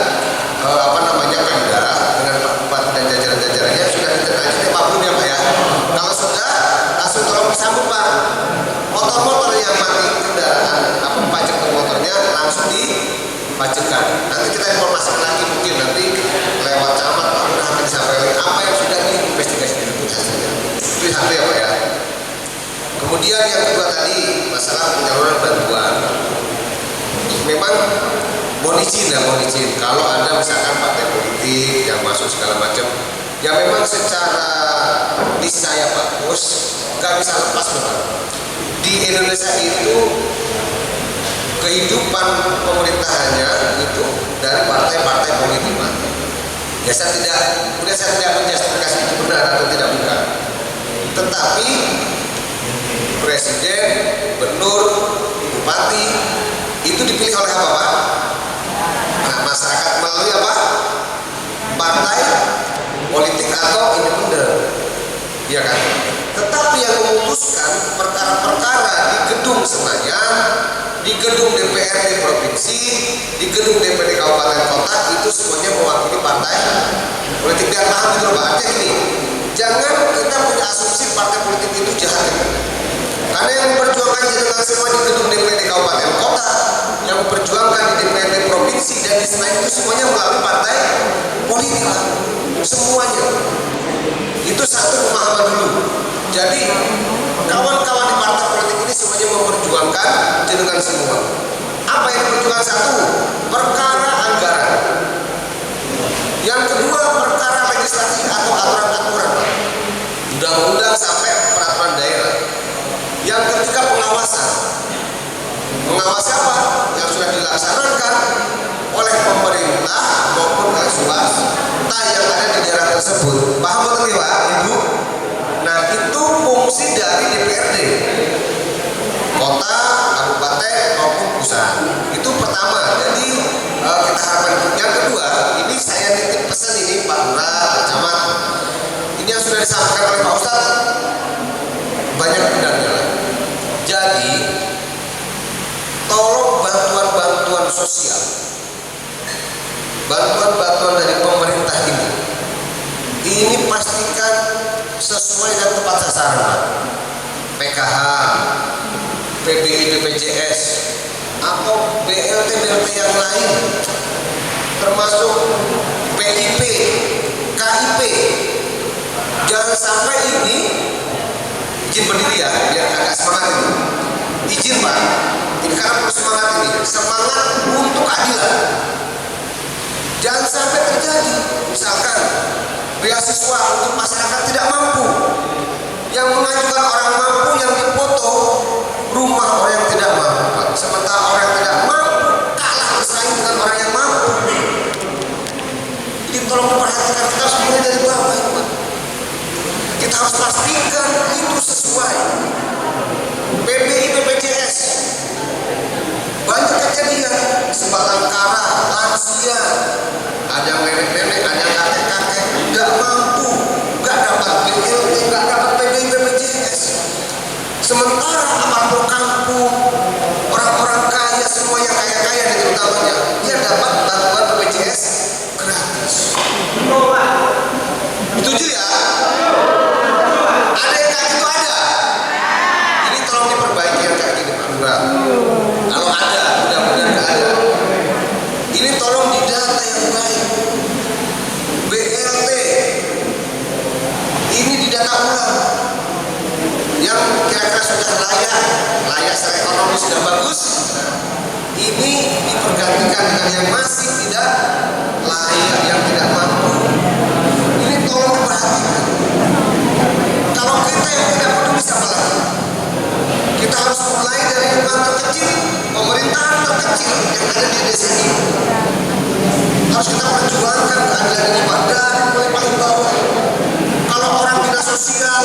Pemda, dengan Pak Bupati dan jajaran-jajarannya sudah ditindaklanjuti Pak Bun ya Pak ya. Kalau sudah, langsung tolong disambut Pak. Motor-motor yang mati kendaraan pajak motornya langsung dipajakkan. Nanti kita informasikan lagi, mungkin nanti lewat camat Pak Bun akan disampaikan apa yang sudah diinvestigasi dilakukan saja. Itu satu ya Pak ya. Kemudian yang kedua tadi masalah penyaluran bantuan. Memang mohon izin. Kalau ada misalkan partai politik yang masuk segala macam, ya memang secara niscaya Pak Bos nggak bisa lepas Bapak. Di Indonesia itu kehidupan pemerintahannya itu dari partai-partai politik Pak. Ya saya tidak menjustifikasi itu benar atau tidak bukan. Tetapi presiden, gubernur, bupati itu dipilih oleh apa Pak? Nah, masyarakat melalui apa? Partai politik atau independen, ya kan? Tetapi yang memutuskan perkara-perkara di gedung Senayan, di gedung DPRD provinsi, di gedung DPD kabupaten kota itu semuanya mewakili partai politik. Biar paham gitu Pak. Artinya gini, jangan kita punya asumsi partai politik itu jahat. Karena yang memperjuangkan jenengan semua di gedung DPD kabupaten kota, yang memperjuangkan di DPRD provinsi dan di Senayan itu semuanya melalui partai politik, semuanya. Itu satu pemahaman dulu. Jadi kawan-kawan di partai politik ini semuanya memperjuangkan jenengan semua. Apa yang diperjuangkan? Satu, perkara anggaran. Yang kedua, perkara legislasi atau aturan-aturan, undang-undang sampai peraturan daerah. Yang ketiga, pengawasan. Mengawasi apa? Yang sudah dilaksanakan oleh pemerintah maupun oleh swasta yang ada di daerah tersebut. Paham betul ya Pak, Ibu? Nah, itu fungsi dari DPRD kota, kabupaten maupun pusat. Itu pertama. Jadi kita harapkan. Yang kedua, ini saya titip pesan ini Pak Lurah, Pak Camat. Ini yang sudah disampaikan oleh Pak Ustadz, banyak benarnya. Jadi tolong bantuan-bantuan sosial, bantuan-bantuan dari pemerintah ini pastikan sesuai dan tepat sasaran. PKH, PBI, BPJS, atau BLT yang lain, termasuk PIP, KIP. Jangan sampai ini, izin berdiri ya, biar agak semangat ini. Izin Pak, ini karena perlu semangat ini, semangat untuk keadilan. Jangan sampai terjadi, misalkan beasiswa untuk masyarakat tidak mampu, yang mengajukan orang mampu, yang dipoto rumah orang yang tidak mampu Pak. Sementara orang yang tidak mampu kalah bersaing dengan orang yang mampu. Jadi tolong perhatikan, kita harus mulai dari bawah itu Pak. Kita harus pastikan itu sesuai. PBI, BPJS, banyak kejadian sebatang kara, lansia, ada yang nenek-nenek, ada yang kakek-kakek nggak mampu, nggak dapat BLT, nggak dapat PBI, BPJS. Sementara apapun kampung, orang-orang kaya, semua yang kaya-kaya di terutamanya, dia dapat bantuan BPJS gratis. Setuju ya? Ada yang kayak gitu ada. Ini tolong diperbaiki yang kayak gini Pak Lurah. Kalau ada, mudah-mudahan nggak ada. Ini tolong didata yang baik. BLT ini didata ulang. Yang kira-kira sudah layak secara ekonomi sudah bagus. Ini dipergantikan dengan yang masih tidak layak, yang tidak mampu. Ini tolong diperhatikan. Kalau kita yang tidak peduli siapa lagi? Kita harus mulai dari lingkungan terkecil, pemerintahan terkecil yang ada di desa ini. Harus kita perjuangkan keadilan ini Pak, dari mulai paling bawah. Kalau orang dinas sosial,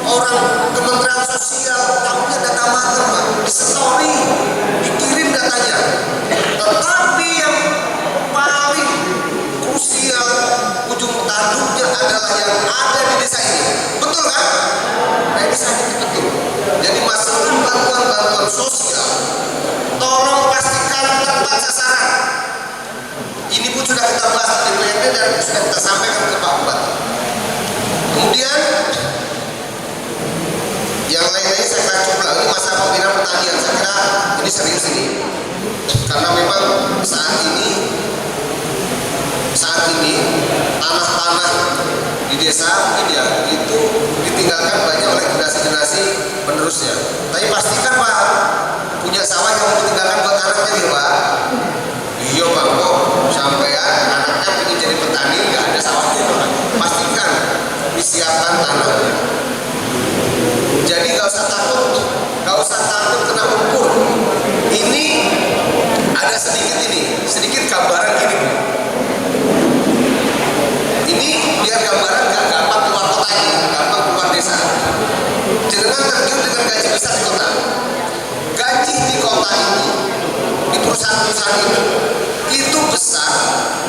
orang kementerian sosial, bangun sosial, tolong pastikan tepat sasaran. Ini pun sudah kita bahas di DPRD dan sudah kita sampaikan ke Pak Bupati. Kemudian yang lain-lain saya akan coba ini masalah pembinaan pertanian. Saya kira ini serius ini, karena memang saat ini tanah-tanah di desa mungkin ya itu ditinggalkan banyak oleh generasi penerusnya. Tapi pastikan Pak punya sawah yang mau ditinggalkan buat anaknya ya Pak. Iya Pak, kok sampean anaknya ingin jadi petani nggak ada sawahnya Pak. Pastikan disiapkan tanahnya. Jadi nggak usah takut kena lumpur. Ini ada sedikit gambaran gini Bu. Ini biar gambaran nggak gampang keluar kota ini, gampang keluar desa. Jangan tergiur dengan gaji besar di kota. Gaji di kota ini, di perusahaan-perusahaan ini, itu besar,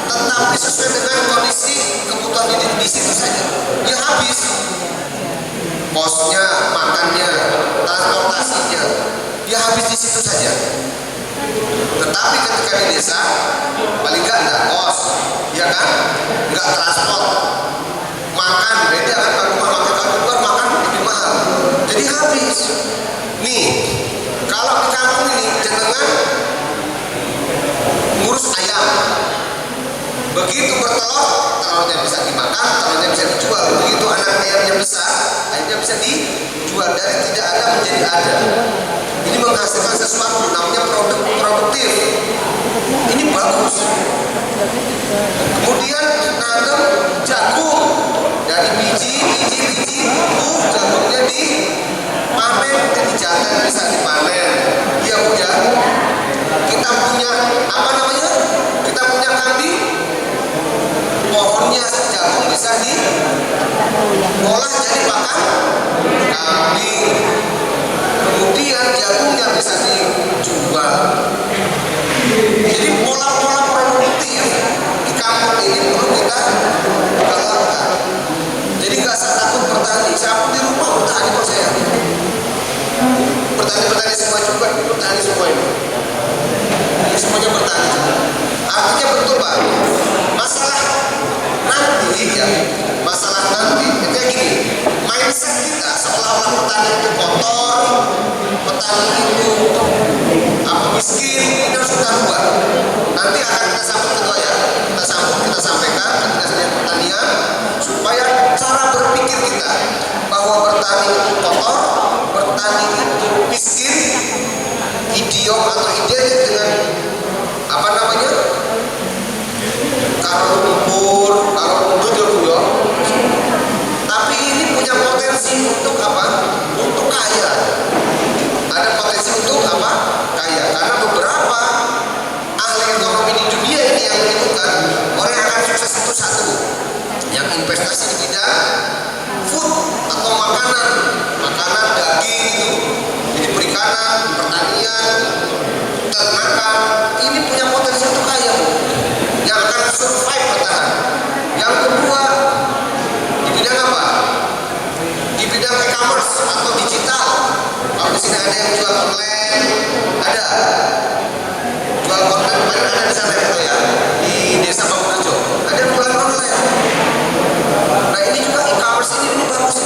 tetapi sesuai dengan kondisi kebutuhan di situ saja. Ya habis. Kosnya, makannya, transportasinya, ya habis di situ saja. Tetapi ketika di desa, paling nggak kos, ya kan, nggak transport, makan beda kan, kalau rumah makan kalau luar makan lebih mahal, jadi habis. Nih, kalau di kampung ini jenengan ngurus ayam, begitu bertelur, telurnya bisa dimakan, telurnya bisa dijual. Begitu anak ayamnya besar, ayamnya bisa dijual. Dari tidak ada menjadi ada. Ini menghasilkan sesuatu namanya produktif. Ini bagus. Kemudian nanam jagung dari biji, jagungnya dipanen, jadi jangan bisa dipanen. Iya Bu ya. Kita punya apa namanya? Kita punya kambing. Pohonnya jagung bisa diolah jadi pakan kambing. Kemudian jagungnya bisa dijual. Jadi pola-pola produktif di kampung ini perlu kita galakkan. Jadi nggak usah takut bertani. Siapa di rumah bertani kok saya? Bertani semua juga, bertani semua ini. Semuanya bertani. Artinya betul Pak. Masalah nanti itu kayak gini. Mindset kita seolah-olah petani itu kotor, petani itu miskin, kita harus kita rubah. Nanti akan kita sambut ketua ya, kita sampaikan ketika saya pertanian supaya cara berpikir kita bahwa bertani itu kotor, bertani itu miskin, idiom atau identik dengan apa namanya? Kalau lumpur ya. Tapi ini punya potensi untuk apa? Untuk kaya. Ada potensi untuk apa? Kaya. Karena beberapa ahli ekonomi di dunia ini yang menyebutkan orang yang akan sukses itu satu, yang investasi di bidang food atau makanan daging itu, jadi perikanan, pertanian, ternakan, ini punya potensi untuk kaya Bu. Yang akan survive bertahan. Yang kedua di bidang apa? Di bidang e-commerce atau digital. Kalau di sini ada yang jual online, ada jual online, ada di sana ya, di desa Bangurjo, ada yang jual online. Nah ini juga e-commerce ini bagus.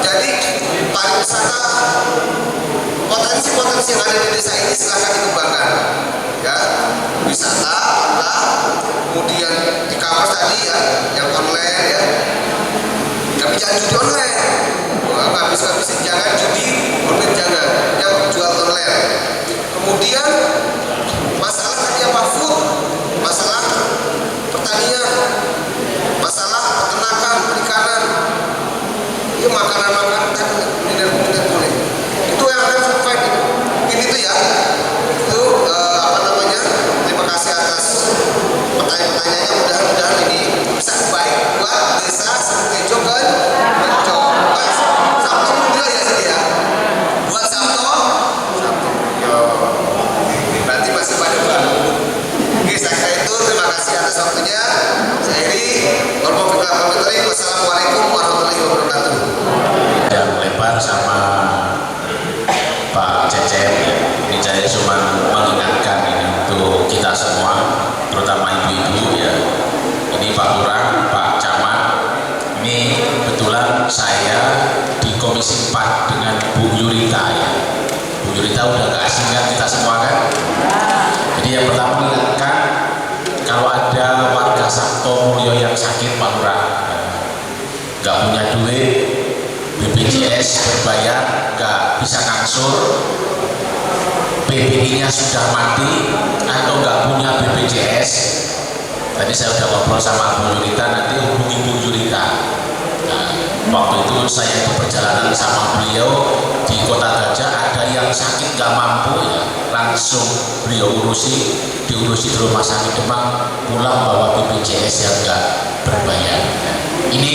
Jadi pariwisata, potensi yang ada di desa ini silahkan dikembangkan. Ya, wisata, kemudian e-commerce tadi ya, yang online ya. Tapi jangan judi online. Wah, habis-habisin jangan judi online, jangan. Yang jual online. Kemudian masalah tadi apa? Food, masalah pertanian, masalah peternakan, perikanan. Ya makanan tadi, kuliner boleh. Itu yang akan survive itu. Mungkin itu ya. Itu apa namanya? Terima kasih atas pertanyaan-pertanyaannya. Mudah-mudahan ini bisa baik buat desa Semukejo kan. Sabtu Minggu ya sini ya. Buat Sabtu. Yo. Berarti masih pada baru. Oke, saya kira itu. Terima kasih atas waktunya. Saya Iri. Wassalamualaikum warahmatullahi wabarakatuh. Yang lebar sama Pak Cecep saya cuma mengingatkan ini untuk kita semua, terutama ibu-ibu ya. Ini Pak Lurah, Pak Camat, ini kebetulan saya di Komisi 4 dengan Bu Yurita ya. Bu Yurita udah gak asing kan kita semua kan? Jadi yang pertama mengingatkan, kalau ada warga Sabto Mulyo yang sakit Pak Lurah, gak punya duit, BPJS berbayar, gak bisa ngangsur, PBI-nya sudah mati atau nggak punya BPJS. Tadi saya sudah ngobrol sama Bu Yurita, nanti hubungi Bu Yurita. Nah, waktu itu saya di perjalanan sama beliau di Kota Gajah, ada yang sakit nggak mampu ya, langsung beliau diurusi di rumah sakit Demang, pulang bawa BPJS yang nggak berbayar. Nah, ini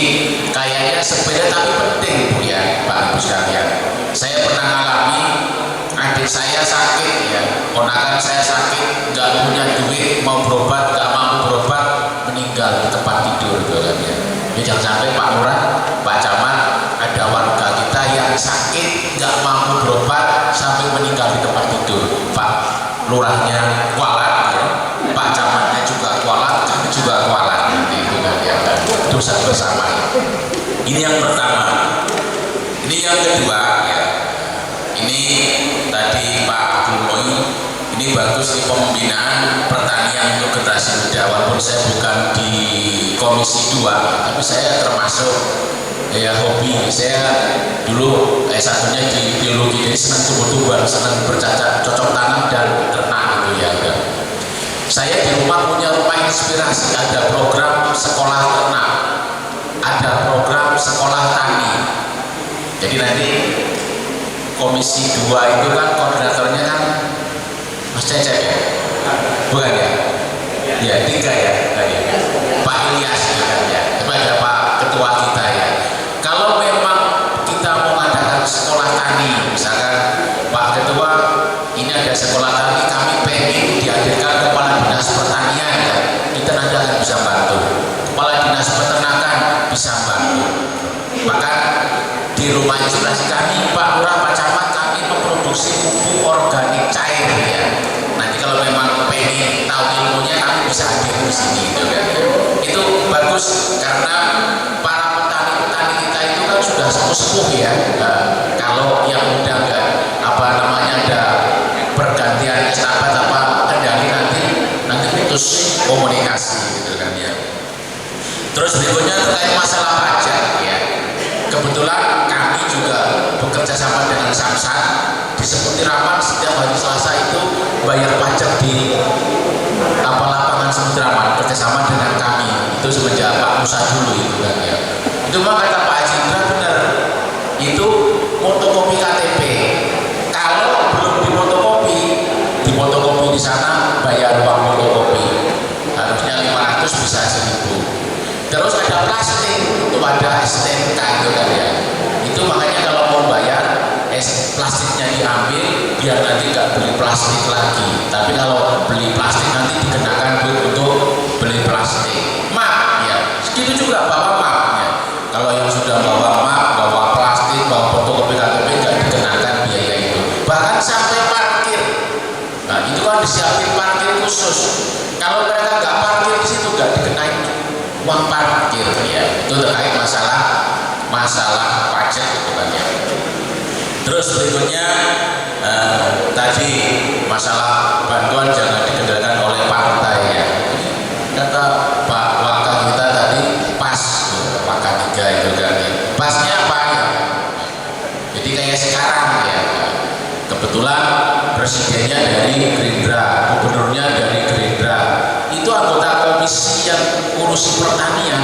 kayaknya sepeda tapi penting Bu ya, Pak Ibu sekalian. Saya pernah ngalami, adik saya sakit ya, ponakan saya sakit, nggak punya duit, mau berobat, nggak mampu berobat, meninggal di tempat tidur gitu kan ya. Jadi jangan sampai Pak Lurah, Pak Camat, ada warga kita yang sakit, nggak mampu berobat, sampai meninggal di tempat tidur. Pak Lurahnya kualat ya, Pak Camatnya juga kualat, kami juga kualat nanti itu kan ya, dosa bersama. Ini yang pertama. Ini yang kedua ya. Ini tadi Pak Abdul Moi, ini bagus di pembinaan pertanian untuk generasi muda. Walaupun saya bukan di Komisi 2, tapi saya termasuk ya hobi. Saya dulu S1-nya di biologi, jadi senang tumbuh-tumbuhan, senang bercocok tanam dan ternak gitu ya. Saya di rumah punya rumah inspirasi, ada program sekolah ternak, ada program sekolah tani. Jadi nanti Komisi 2 itu kan koordinatornya kan Mas Cecep ya? Bukan ya? Ya, 3 ya? Pak Ilyas ya kan ya? Itu ada Pak Ketua kita ya. Kalau memang kita mau mengadakan sekolah tani, misalkan Pak Ketua, ini ada sekolah tani, kami pengen dihadirkan Kepala Dinas Pertanian ya. Kita nanti akan bisa bantu. Kepala Dinas Peternakan bisa bantu. Bahkan di rumah inspirasi kami, Pak Lurah, Pak Camat, kami memproduksi pupuk organik cair ya. Nanti kalau memang pengen tahu ilmunya, kami bisa hadir di sini gitu kan. Itu bagus karena para petani-petani kita itu kan sudah sepuh ya. Kalau yang muda enggak ada pergantian estafet apa kendali nanti putus komunikasi gitu kan ya. Terus berikutnya terkait masalah pajak ya. Kebetulan kami juga bekerja sama dengan Samsat di Semutiraman, setiap hari Selasa itu bayar pajak di lapangan Semutiraman, kerjasama dengan kami. Itu semenjak Pak Musa dulu itu kan ya. Itu mah kata Pak Haji Indra benar, itu fotokopi KTP. Kalau belum difotokopi di sana bayar uang fotokopi, harusnya 500 bisa 1000. Terus ada plastik, itu ada STNK itu kan ya. Itu makanya kalau mau bayar, plastiknya diambil biar nanti nggak beli plastik lagi. Tapi kalau beli plastik nanti dikenakan duit untuk beli plastik. Map ya, segitu juga bawa map ya. Kalau yang sudah bawa map, bawa plastik, bawa fotokopi KTP nggak dikenakan biaya itu. Bahkan sampai parkir. Nah itu kan disiapin parkir khusus. Kalau mereka nggak parkir di situ nggak dikenain uang parkir ya. Itu terkait masalah pajak gitu kan ya. Terus berikutnya tadi masalah bantuan jangan dikendalikan oleh partai ya. Kata Pak Wakil kita tadi pas Wakil 3 itu kan ya. Pasnya apa ya? Jadi kayak sekarang ya. Kebetulan presidennya dari Gerindra, gubernurnya dari Gerindra. Itu anggota komisi yang urusi pertanian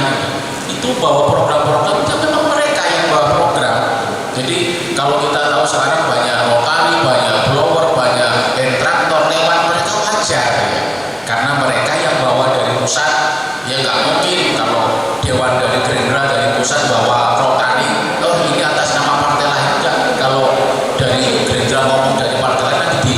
itu bawa program-program, itu memang mereka yang bawa program. Jadi kalau kita tahu sekarang banyak lokali, banyak blower, banyak traktor lewat, mereka wajar ya. Karena mereka yang bawa dari pusat, ya nggak mungkin kalau dewan dari Gerindra dari pusat bawa rotani, oh ini atas nama partai lain, enggak. Kalau dari Gerindra ngomong dari partai lain nanti di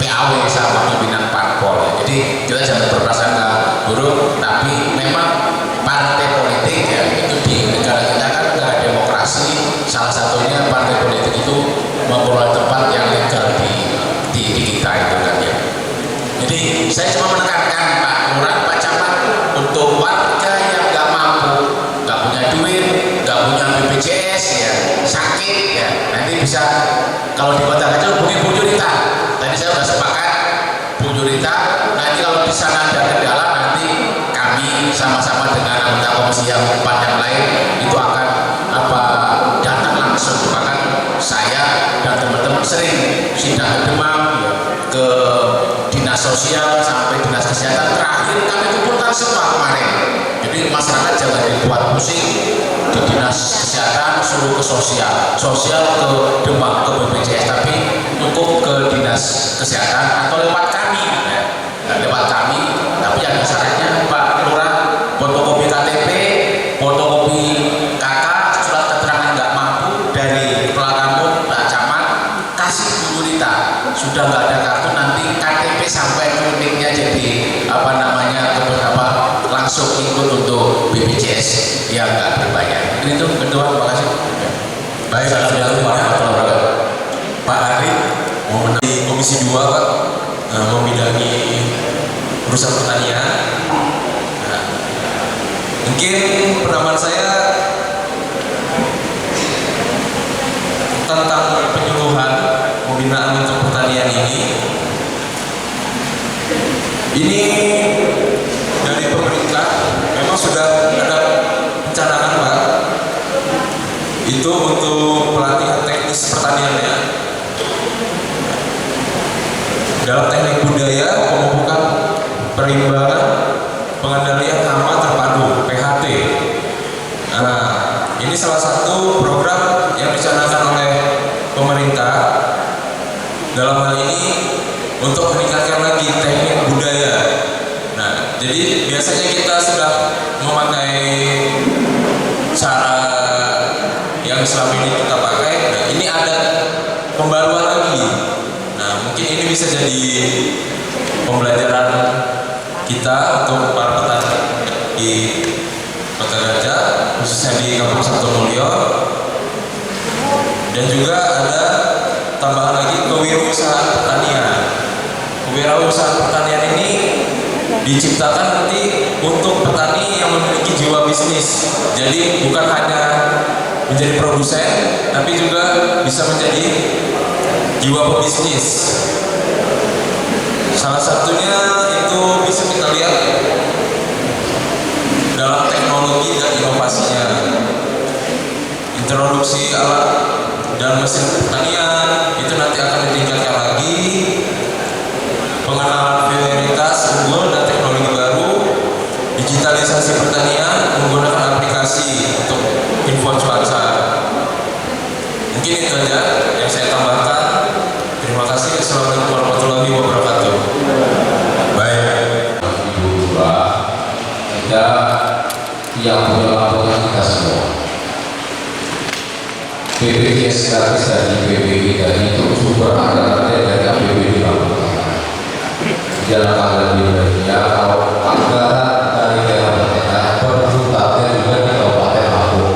PAW sama pimpinan parpol ya. Jadi kita jangan berprasangka buruk, tapi memang partai politik ya itu di negara kita kan negara demokrasi, salah satunya partai politik itu memperoleh tempat yang legal di kita itu kan ya. Jadi saya cuma menekankan Pak Lurah, Pak Camat, untuk warga yang nggak mampu, nggak punya duit, nggak punya BPJS ya, sakit ya, nanti bisa kalau di Kota Gajah hubungi Bu Yurita. Tadi saya sudah sepakat Bu Yurita, nanti kalau di sana ada kendala nanti kami sama-sama dengan anggota komisi yang 4 yang lain itu akan datang langsung. Bahkan saya dan teman-teman sering sidang ke Demam, ke dinas sosial sampai dinas kesehatan, terakhir kami kumpulkan semua kemarin. Jadi masyarakat jangan dibuat pusing, ke dinas kesehatan suruh ke sosial ke Demam, ke BPJS, tapi cukup ke dinas kesehatan atau lewat kami ya. Lewat kami, tapi ada syaratnya Pak Lurah, fotokopi KTP, fotokopi KK, surat keterangan nggak mampu dari kepala kampung, Pak Camat, kasih Bu Yurita. Sudah nggak ada kartu, nanti KTP sampai uniknya jadi langsung ikut untuk BPJS yang nggak berbayar. Itu kedua, terima kasih. Baik, assalamualaikum warahmatullahi wabarakatuh. Pak Ari mau menjadi Komisi 2 Pak, membidangi urusan pertanian. Nah, mungkin pendapat saya tentang penyuluhan pembinaan untuk pertanian ini dari pemerintah memang sudah ada perencanaan Pak, itu untuk pelatihan teknis pertaniannya dalam teknik budaya, pemupukan, perimbangan, pengendalian hama terpadu (PHT). Nah, ini salah satu program yang dicanangkan oleh pemerintah dalam hal ini untuk meningkatkan lagi teknik budaya. Nah, jadi biasanya kita sudah memakai cara yang selama ini kita pakai. Nah, ini ada pembaruan lagi. Nah, mungkin ini bisa jadi pembelajaran kita untuk para petani di Kota Gajah, khususnya di Kampung Sabtomulyo. Dan juga ada tambahan lagi kewirausahaan pertanian. Kewirausahaan pertanian ini diciptakan nanti untuk petani yang memiliki jiwa bisnis. Jadi bukan hanya menjadi produsen, tapi juga bisa menjadi jiwa pebisnis. Salah satunya itu bisa kita lihat dalam teknologi dan inovasinya. Introduksi alat dan mesin pertanian itu nanti akan ditingkatkan lagi. Pengenalan varietas unggul dan teknologi baru, digitalisasi pertanian menggunakan aplikasi untuk info cuaca. Mungkin itu aja yang saya tambahkan. Terima kasih. Assalamualaikum warahmatullahi wabarakatuh. Baik, kita yang punya laporan kita semua. BPJS gratis dari BPBD tadi itu sumber anggarannya dari APBD Lampung. Dalam anggaran BPBD-nya, kalau anggaran dari daerah Tengah berputarnya juga di Kabupaten Lampung.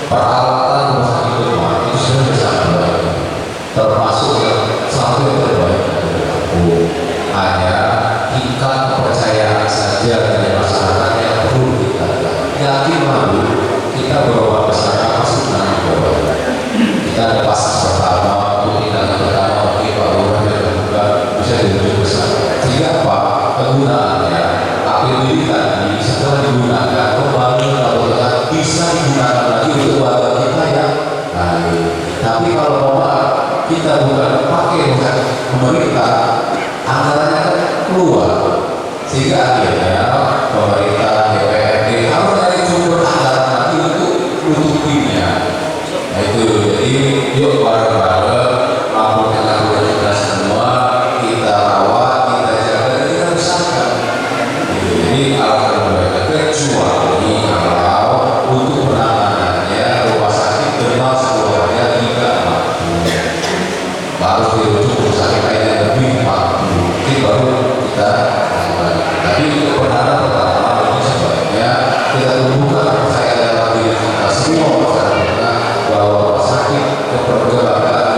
Peralatan rumah sakit rumah itu sudah sangat baik, termasuk yang satu yang terbaik dari Lampung. Hanya tingkat kepercayaan saja dari masyarakat yang perlu kita yakin lalu kita bawa masyarakat masuk dengan bawah. Kita ada pasal pertama untuk tindakan pertama bagi Pak Lurah dan juga bisa dirujuk besar. Sehingga apa? Penggunaannya APBD tadi setelah digunakan kembali laporan bisa digunakan lagi untuk warga kita yang lain. Tapi kalau kita bukan pakai bukan pemerintah, anggarannya kan keluar, sehingga akhirnya pemerintah DPRD harus dari sumber anggaran lagi untuk nutupinya. Nah itu, jadi yuk bareng-bareng Lampung Tengah kita semua kita rawat, kita jaga, dan kita besarkan. Jadi alhamdulillah, kecuali kalau untuk penanganannya rumah sakit kenal seluruhnya tidak mampu, baru dirujuk rumah sakit lain yang lebih mampu, itu baru kita lakukan. Tapi untuk penanganan pertama ini sebaiknya kita tumbuhkan kepercayaan dalam diri kita semua masyarakat bahwa rumah sakit kekeluargaan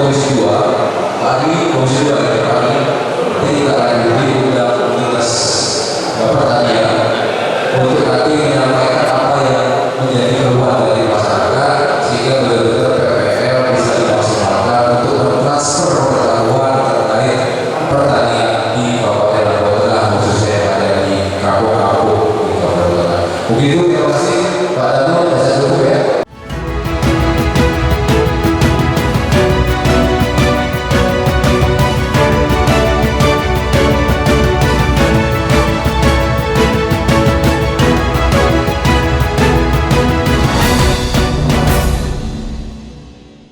Komisi 2 tadi Komisi 2 ya kami tidak lanjuti undang dinas pertanian untuk nanti menyampaikan apa yang menjadi keluhan dari masyarakat sehingga benar-benar PPL bisa dimaksimalkan untuk mentransfer pengetahuan terkait pertanian di Kabupaten Lombok Tengah, khususnya yang ada di kampung-kampung di Kabupaten Lombok Tengah. Begitu, terima kasih.